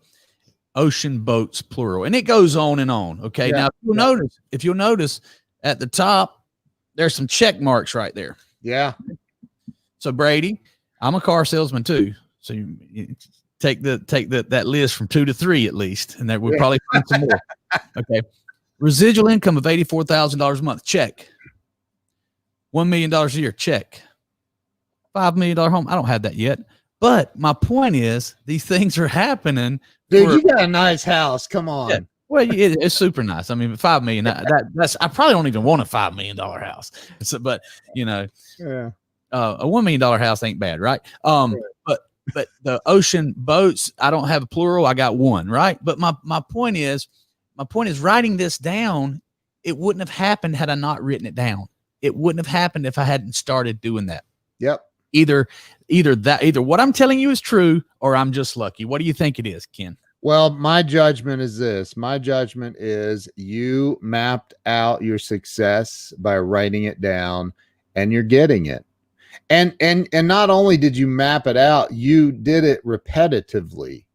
ocean boats, plural. And it goes on and on. Okay. Yeah. Now, if you'll notice at the top, there's some check marks right there. Yeah. So Brady, I'm a car salesman too. So you take that list from 2 to 3 at least, and that we'll probably find some more. Okay. Residual income of $84,000 a month. Check. $1 million a year. Check. $5 million home. I don't have that yet, But my point is, these things are happening. Dude, you got a nice house. Come on. Yeah. Well, it's super nice. I mean, $5 million. That's I probably don't even want a $5 million house. So, but Yeah. A $1 million house ain't bad, right? But the ocean boats, I don't have a plural. I got one, right? But my point is writing this down. It wouldn't have happened had I not written it down. It wouldn't have happened if I hadn't started doing that. Yep. Either what I'm telling you is true, or I'm just lucky. What do you think it is, Ken? Well, my judgment is this. My judgment is you mapped out your success by writing it down, and you're getting it. And not only did you map it out, you did it repetitively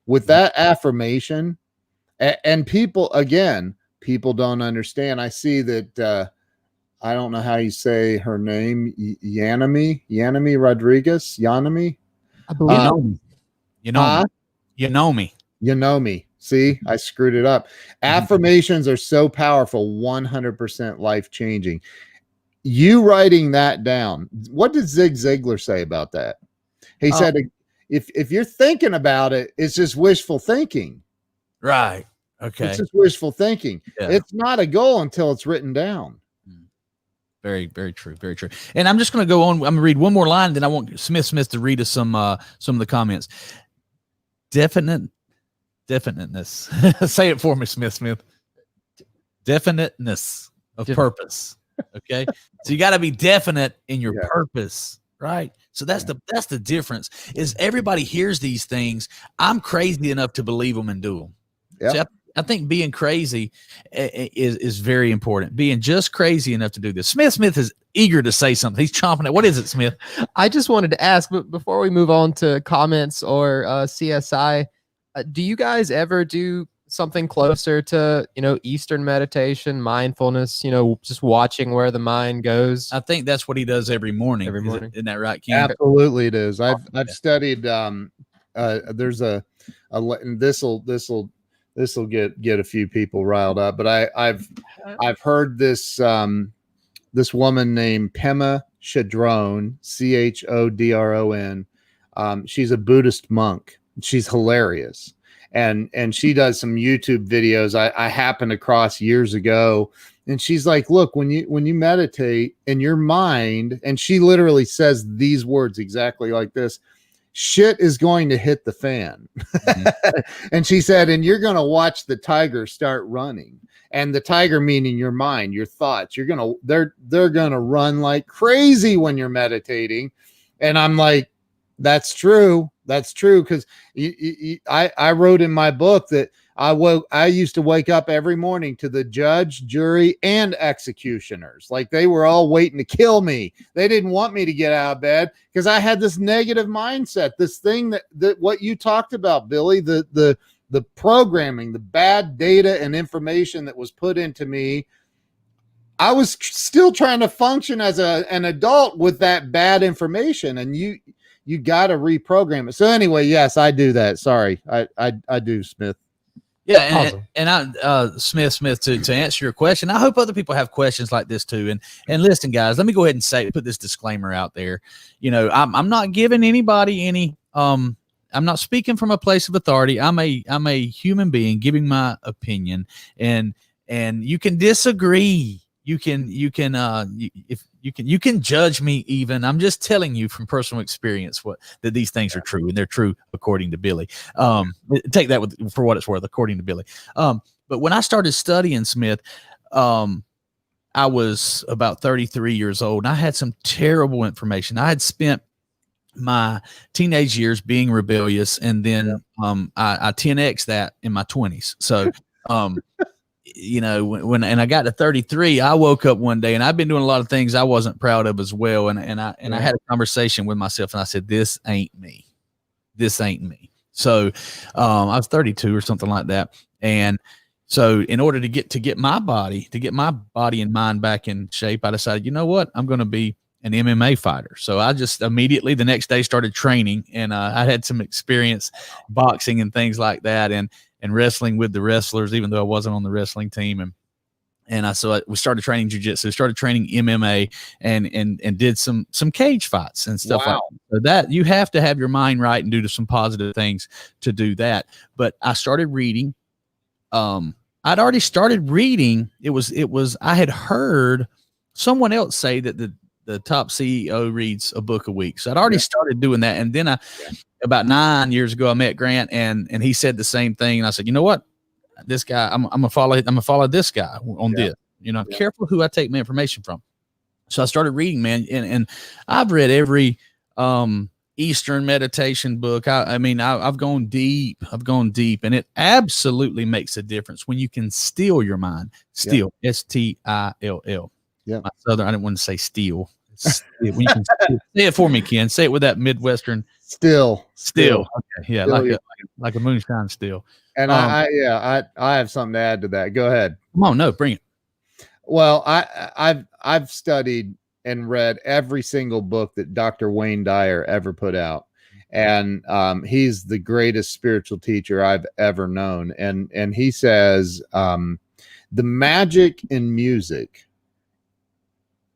with that affirmation. And people don't understand. I see that I don't know how you say her name, Yanami Rodriguez, Yanami. I believe You know me. See, I screwed it up. Affirmations are so powerful, 100% life-changing. You writing that down. What did Zig Ziglar say about that? He said, if you're thinking about it, it's just wishful thinking. Right. Okay. It's just wishful thinking. Yeah. It's not a goal until it's written down. Very, very true. Very true. And I'm just going to go on. I'm going to read one more line, then I want Smith to read us some of the comments. Definiteness. Say it for me, Smith. Definiteness of purpose. Okay. So you got to be definite in your purpose, right? So that's the difference. Is everybody hears these things. I'm crazy enough to believe them and do them. Yeah. So I think being crazy is very important. Being just crazy enough to do this. Smith is eager to say something. He's chomping at. What is it, Smith? I just wanted to ask, but before we move on to comments or CSI, do you guys ever do something closer to, Eastern meditation, mindfulness, just watching where the mind goes? I think that's what he does every morning. Isn't that right, Ken? Absolutely, it is. I've studied. There's this will get a few people riled up, but I've heard this this woman named Pema Chodron, Chodron. She's a Buddhist monk. She's hilarious. And she does some YouTube videos I happened across years ago. And she's like, look, when you meditate in your mind, and she literally says these words exactly like this, shit is going to hit the fan. And she said, and you're going to watch the tiger start running. And the tiger meaning your mind, your thoughts. They're going to run like crazy when you're meditating. And I'm like, that's true. That's true. Because I wrote in my book that I used to wake up every morning to the judge, jury, and executioners. Like they were all waiting to kill me. They didn't want me to get out of bed because I had this negative mindset, this thing that what you talked about, Billy, the programming, the bad data and information that was put into me. I was still trying to function as an adult with that bad information, and you got to reprogram it. So anyway, yes, I do that. Sorry, I do, Smith. Yeah, Smith, to answer your question, I hope other people have questions like this too. And listen, guys, let me go ahead and put this disclaimer out there. I'm not giving anybody any. I'm not speaking from a place of authority. I'm a human being giving my opinion, and you can disagree. You can judge me even. I'm just telling you from personal experience that these things are true, and they're true according to Billy. Take that for what it's worth, according to Billy. But when I started studying, Smith, I was about 33 years old, and I had some terrible information. I had spent my teenage years being rebellious, and then I 10x that in my 20s. So when I got to 33, I woke up one day, and I've been doing a lot of things I wasn't proud of as well. And I had a conversation with myself, and I said, this ain't me. This ain't me. So I was 32 or something like that. And so in order to get my body and mind back in shape, I decided, you know what, I'm going to be an MMA fighter. So I just immediately the next day started training, and I had some experience boxing and things like that, and wrestling with the wrestlers, even though I wasn't on the wrestling team. And we started training jujitsu, started training MMA, and did some cage fights and stuff like that. So that you have to have your mind right and do some positive things to do that. But I started reading. I'd already started reading. It was I had heard someone else say that the top CEO reads a book a week. So I'd already started doing that. And then about 9 years ago, I met Grant and he said the same thing. And I said, you know what? This guy, I'm gonna follow this guy on this. You know, careful who I take my information from. So I started reading, man, and I've read every Eastern meditation book. I've gone deep. And it absolutely makes a difference when you can still your mind. Still, S-T-I-L-L. Yeah. My Southern, I didn't want to say steal. When you can say it for me, Ken. Say it with that Midwestern. Still. Okay. Yeah, Still, like a moonshine still. And I have something to add to that. Go ahead. Come on, no, bring it. Well, I've studied and read every single book that Dr. Wayne Dyer ever put out. And he's the greatest spiritual teacher I've ever known. And he says the magic in music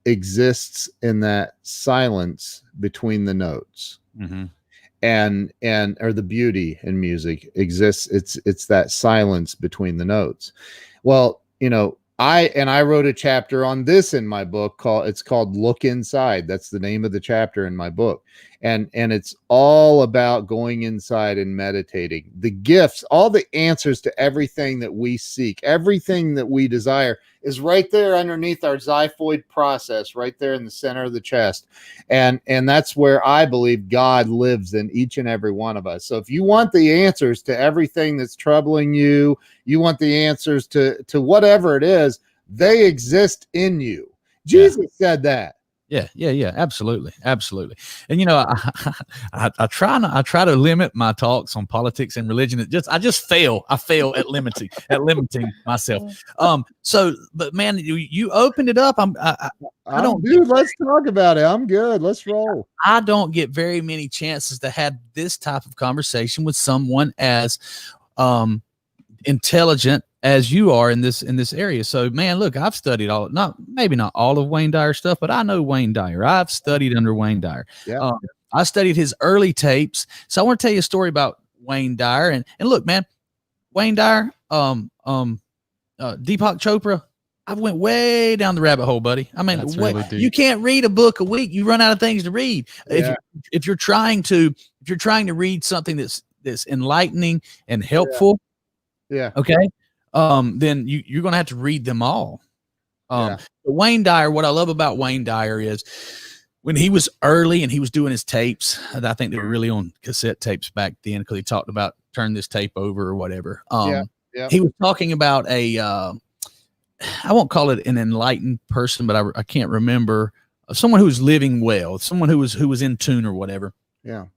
exists in that silence between the notes. Mm-hmm. Or the beauty in music exists. It's that silence between the notes. Well, you know, I wrote a chapter on this in my book it's called Look Inside. That's the name of the chapter in my book. And it's all about going inside and meditating. The gifts, all the answers to everything that we seek, everything that we desire is right there underneath our xiphoid process, right there in the center of the chest. And that's where I believe God lives in each and every one of us. So if you want the answers to everything that's troubling you, you want the answers to whatever it is, they exist in you. Jesus said that. Yeah, absolutely. And you know, I try to limit my talks on politics and religion. I fail at limiting myself. But man, you opened it up. I don't, dude. Let's talk about it. I'm good. Let's roll. I don't get very many chances to have this type of conversation with someone as intelligent as you are in this area. So man, look, I've studied maybe not all of Wayne Dyer stuff, but I know Wayne Dyer. I've studied under Wayne Dyer. Yeah. I studied his early tapes. So I want to tell you a story about Wayne Dyer. And look, man, Wayne Dyer, Deepak Chopra, I went way down the rabbit hole, buddy. I mean, you can't read a book a week. You run out of things to read. Yeah. If you're trying to read something that's enlightening and helpful. Yeah. Okay. Then you're going to have to read them all. Wayne Dyer, what I love about Wayne Dyer is when he was early and he was doing his tapes, I think they were really on cassette tapes back then because he talked about turn this tape over or whatever. He was talking about I won't call it an enlightened person, but I can't remember someone who was living well, someone who was in tune or whatever. Yeah.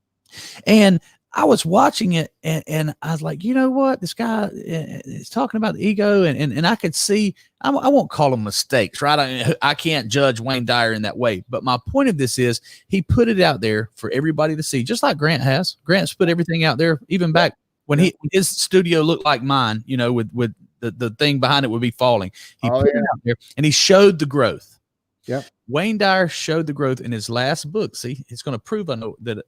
And I was watching it and I was like, you know what? This guy is talking about the ego and I could see, I won't call them mistakes, right? I can't judge Wayne Dyer in that way. But my point of this is he put it out there for everybody to see, just like Grant has. Grant's put everything out there, even back when his studio looked like mine, you know, with the thing behind it would be falling. He put it out there and he showed the growth. Yep. Wayne Dyer showed the growth in his last book. See, it's going to prove I know that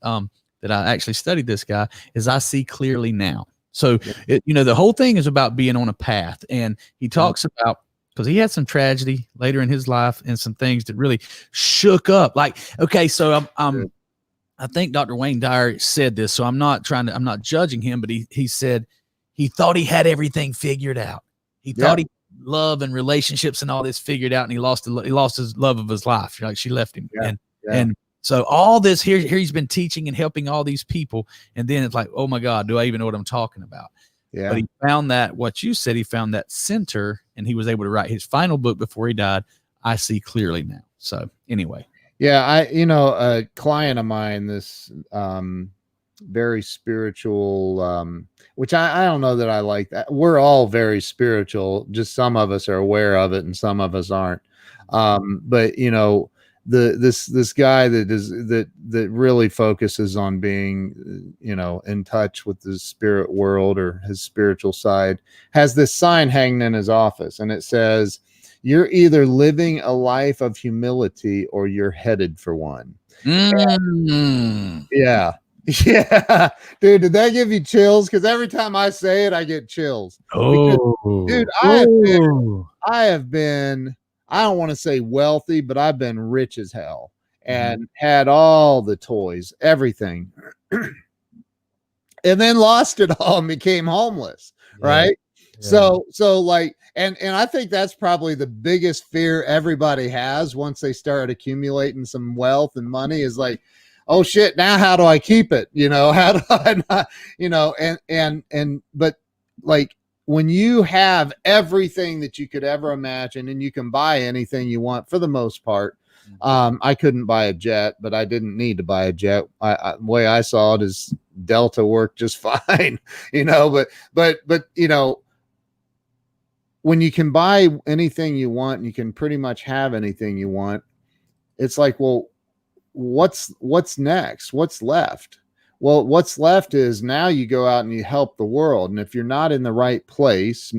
I actually studied this guy is I see clearly now. So, the whole thing is about being on a path. And he talks about, because he had some tragedy later in his life and some things that really shook up. Like, okay, so I think Dr. Wayne Dyer said this, so I'm not judging him, but he said he thought he had everything figured out. He thought he love and relationships and all this figured out, and he lost his love of his life. Like she left him. And so all this here he's been teaching and helping all these people. And then it's like, oh my God, do I even know what I'm talking about? Yeah. But he found that what you said, he found that center and he was able to write his final book before he died. I see clearly now. So anyway. Yeah. A client of mine, this very spiritual, which I don't know that I like that. We're all very spiritual. Just some of us are aware of it and some of us aren't. But this guy that really focuses on being, in touch with the spirit world or his spiritual side has this sign hanging in his office. And it says, you're either living a life of humility or you're headed for one. Mm. Yeah. Yeah. Dude, did that give you chills? Because every time I say it, I get chills. Because, dude, I have been, I don't want to say wealthy, but I've been rich as hell and had all the toys, everything. And then lost it all and became homeless. Right. So like, and I think that's probably the biggest fear everybody has once they start accumulating some wealth and money is like, oh shit, now how do I keep it? You know, how do I not, you know, but like when you have everything that you could ever imagine and you can buy anything you want for the most part. I couldn't buy a jet, but I didn't need to buy a jet. The way I saw it is Delta worked just fine, you know, but, you know, when you can buy anything you want and you can pretty much have anything you want, it's like, well, what's next? What's left? Well, what's left is now you go out and you help the world. And if you're not in the right place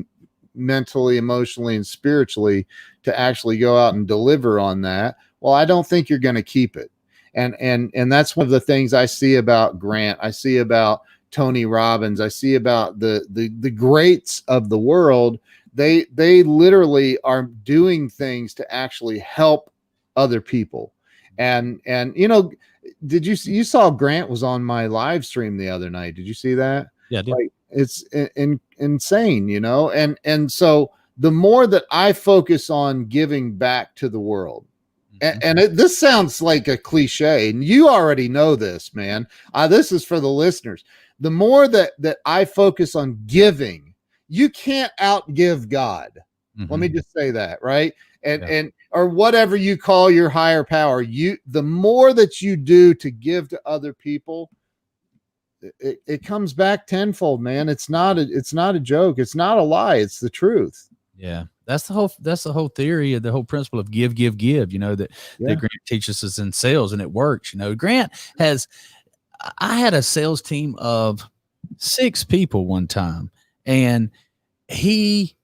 mentally, emotionally, and spiritually to actually go out and deliver on that, well, I don't think you're going to keep it. And that's one of the things I see about Grant. I see about Tony Robbins. I see about the greats of the world. They literally are doing things to actually help other people. And you know, you saw Grant was on my live stream the other night. Did you see that? Yeah, I did. Like, it's insane, you know? And so the more that I focus on giving back to the world, and this sounds like a cliche, and you already know this, man. This is for the listeners. The more that I focus on giving, you can't outgive God. Let me just say that, right? And or whatever you call your higher power, the more that you do to give to other people, it comes back tenfold, man. It's not a joke. It's not a lie. It's the truth. Yeah. That's the whole theory of the whole principle of give, you know, that Grant teaches us in sales, and it works. You know, I had a sales team of 6 people one time, and he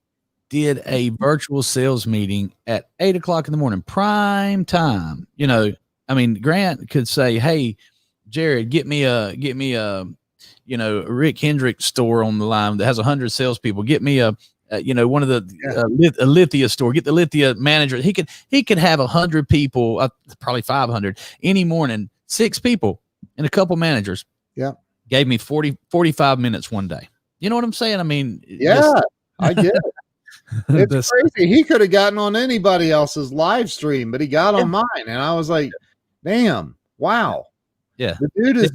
did a virtual sales meeting at 8:00 in the morning, prime time. You know, I mean, Grant could say, "Hey, Jared, get me a, you know, Rick Hendrick store on the line that has 100 salespeople. Get me a you know, one of the a Lithia store. Get the Lithia manager. He could have 100 people, probably 500 any morning. 6 people and a couple managers. Yeah, gave me 45 minutes one day. You know what I'm saying? I mean, I get it. It's crazy. He could have gotten on anybody else's live stream, but he got on mine, and I was like, "Damn, wow, yeah, the dude is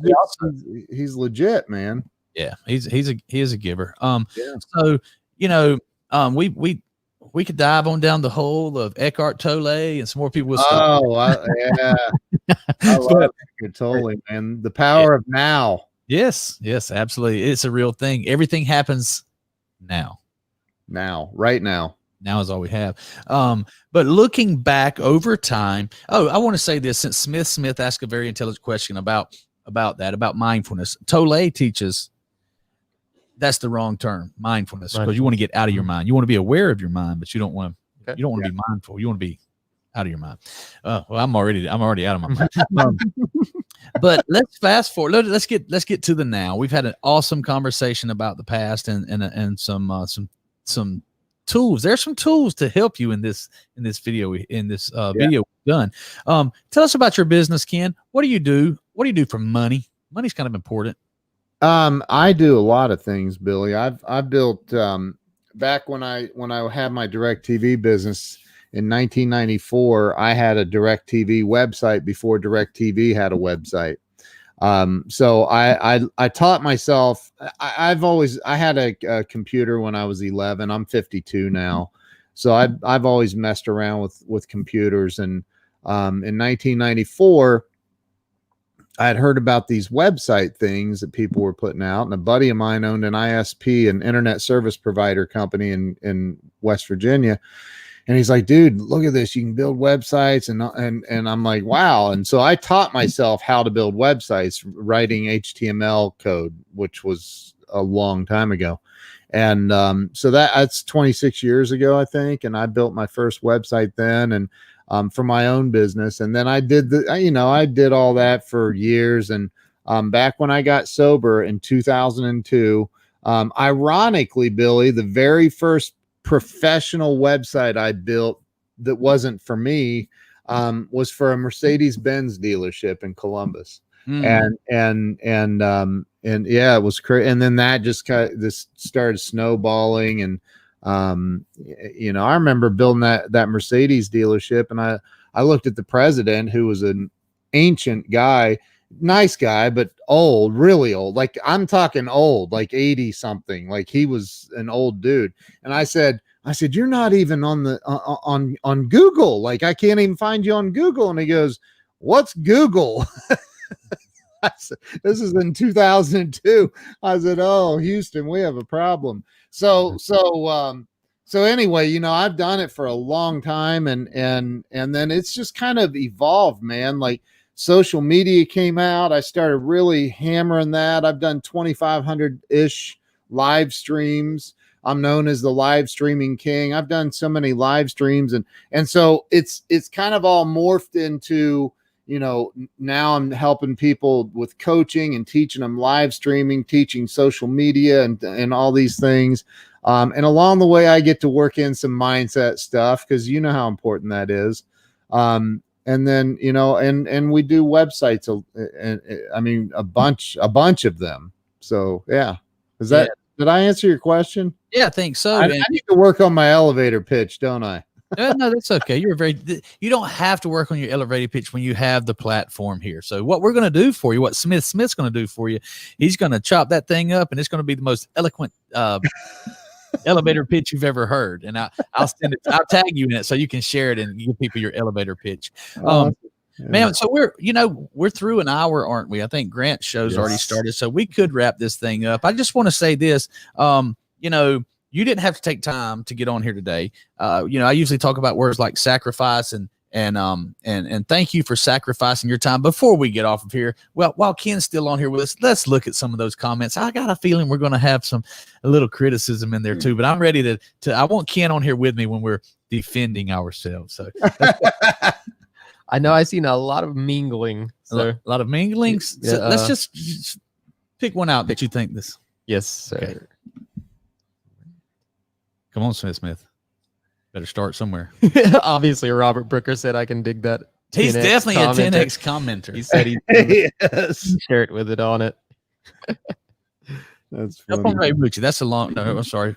he's legit, man." Yeah, he is a giver. So you know, we could dive on down the hole of Eckhart Tolle and some more people with stuff. Yeah, I love Eckhart Tolle, man. The power of now. Yes, absolutely. It's a real thing. Everything happens now. Right now. Now is all we have. But looking back over time, I want to say this, since Smith asked a very intelligent question about mindfulness. Tolle teaches that's the wrong term, mindfulness, because you want to get out of your mind. You want to be aware of your mind, but you don't want to be mindful. You want to be out of your mind. Well, I'm already out of my mind. But let's fast forward. Let's get to the now. We've had an awesome conversation about the past and some tools. There's some tools to help you in this video we've done. Tell us about your business, Ken. What do you do? What do you do for money? Money's kind of important. I do a lot of things, Billy. I've built back when I had my DirecTV business in 1994. I had a DirecTV website before DirecTV had a website. So I taught myself. I had a computer when I was 11. I'm 52 now, so I've always messed around with computers. And in 1994, I had heard about these website things that people were putting out, and a buddy of mine owned an ISP, an internet service provider company in West Virginia. And he's like, dude, look at this. You can build websites. And I'm like, wow. And so I taught myself how to build websites, writing HTML code, which was a long time ago. And so that's 26 years ago, I think. And I built my first website then, and for my own business. And then I did I did all that for years. And back when I got sober in 2002, ironically, Billy, the very first professional website I built that wasn't for me was for a Mercedes-Benz dealership in Columbus. And yeah, it was crazy. And then that just this started snowballing. And I remember building that Mercedes dealership, and I looked at the president, who was an ancient guy, nice guy, but old, really old. Like, I'm talking old, like 80 something. Like, he was an old dude. And I said, you're not even on the on Google. Like, I can't even find you on Google. And he goes, what's Google? I said, this is in 2002. I said, oh, Houston, we have a problem. So anyway, I've done it for a long time, and then it's just kind of evolved, man. Like, social media came out. I started really hammering that. I've done 2,500-ish live streams. I'm known as the live streaming king. I've done so many live streams, and so it's kind of all morphed into, now I'm helping people with coaching and teaching them live streaming, teaching social media and all these things. And along the way, I get to work in some mindset stuff, because you know how important that is. And then, and we do websites, and I mean, a bunch of them. So yeah. Did I answer your question? Yeah, I think so. I need to work on my elevator pitch, don't I? No, that's okay. You don't have to work on your elevator pitch when you have the platform here. So what we're going to do for you, what Smith's going to do for you, he's going to chop that thing up, and it's going to be the most eloquent elevator pitch you've ever heard. And I'll send it. I'll tag you in it so you can share it and give people your elevator pitch. Man, so we're through an hour, aren't we? I think Grant's show's already started, so we could wrap this thing up. I just want to say this, you didn't have to take time to get on here today. I usually talk about words like sacrifice and thank you for sacrificing your time. Before we get off of here, well, while Ken's still on here with us, let's look at some of those comments. I got a feeling we're going to have a little criticism in there too, but I'm ready to I want Ken on here with me when we're defending ourselves. So I know I've seen a lot of mingling. So. A lot of mingling. So let's just pick one out that you think this. Yes, sir. Okay. Come on, Smith. Better start somewhere. Obviously, Robert Brooker said I can dig that. He's definitely commenter. A 10X commenter. He said he shirt with it on it. That's funny. Up on Ray Mucci. That's the long. No, I'm sorry.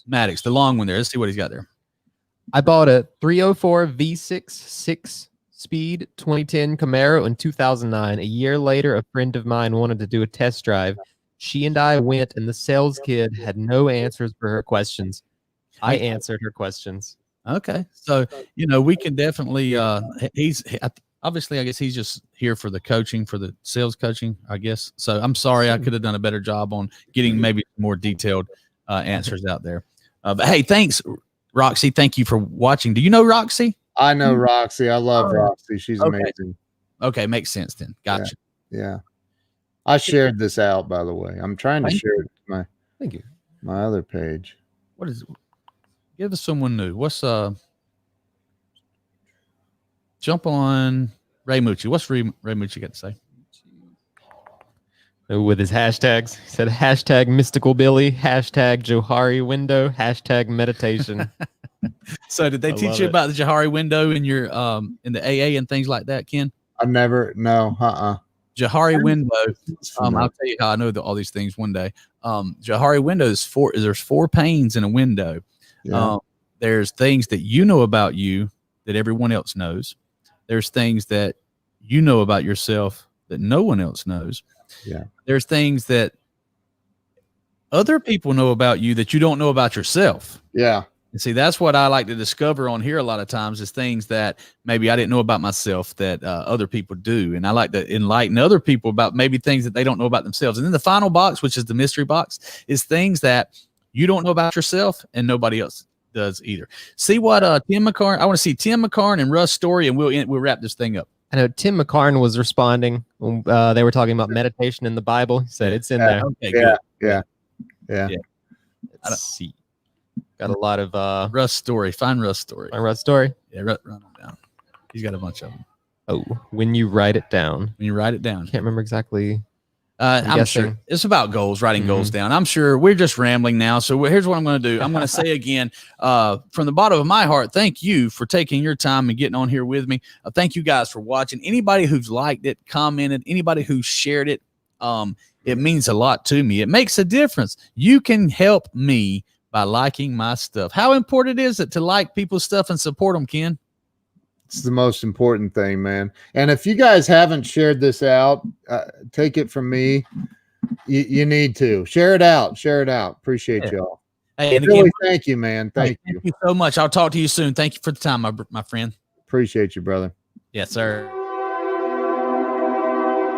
Maddox, the long one there. Let's see what he's got there. I bought a 304 V6 6-speed 2010 Camaro in 2009. A year later, a friend of mine wanted to do a test drive. She and I went, and the sales kid had no answers for her questions. I answered her questions. Okay. So, we can definitely, he's obviously, I guess he's just here for the coaching, for the sales coaching, I guess. So I'm sorry, I could have done a better job on getting maybe more detailed answers out there. But hey, thanks, Roxy. Thank you for watching. Do you know Roxy? I know Roxy. I love Roxy. She's amazing. Okay. Makes sense then. Gotcha. Yeah. I shared this out, by the way. I'm trying to share it to my other page. What is it? Give us someone new. What's jump on Ray Mucci. What's Ray Mucci got to say? With his hashtags. He said hashtag mystical Billy, hashtag Johari window, hashtag meditation. So did they teach you about the Johari window in your in the AA and things like that, Ken? Johari window. I'll tell you how I know all these things one day. Johari window there's 4 panes in a window. Yeah. There's things that you know about you that everyone else knows. There's things that you know about yourself that no one else knows. Yeah. There's things that other people know about you that you don't know about yourself. Yeah. And see, that's what I like to discover on here a lot of times, is things that maybe I didn't know about myself that other people do. And I like to enlighten other people about maybe things that they don't know about themselves. And then the final box, which is the mystery box, is things that you don't know about yourself and nobody else does either. See what Tim McCarn, I want to see Tim McCarn and Russ Story, and we'll wrap this thing up. I know Tim McCarn was responding when they were talking about meditation in the Bible. He said it's in there. Okay, yeah. Let's see. Got a lot of Russ story. Find Russ story. my Russ story. Yeah, run them down. He's got a bunch of them. Oh, when you write it down. When you write it down. Can't remember exactly. I'm sure guessing. it's about goals, writing goals down. I'm sure we're just rambling now. So here's what I'm going to do. I'm going to say again, from the bottom of my heart, thank you for taking your time and getting on here with me. Thank you guys for watching. Anybody who's liked it, commented, anybody who shared it, it means a lot to me. It makes a difference. You can help me by liking my stuff. How important is it to like people's stuff and support them, Ken? It's the most important thing, man. And if you guys haven't shared this out, take it from me. You need to share it out. Share it out. Appreciate y'all. Hey, and Billy, again, thank you, man. Thank you so much. I'll talk to you soon. Thank you for the time, my friend. Appreciate you, brother. Yes, sir.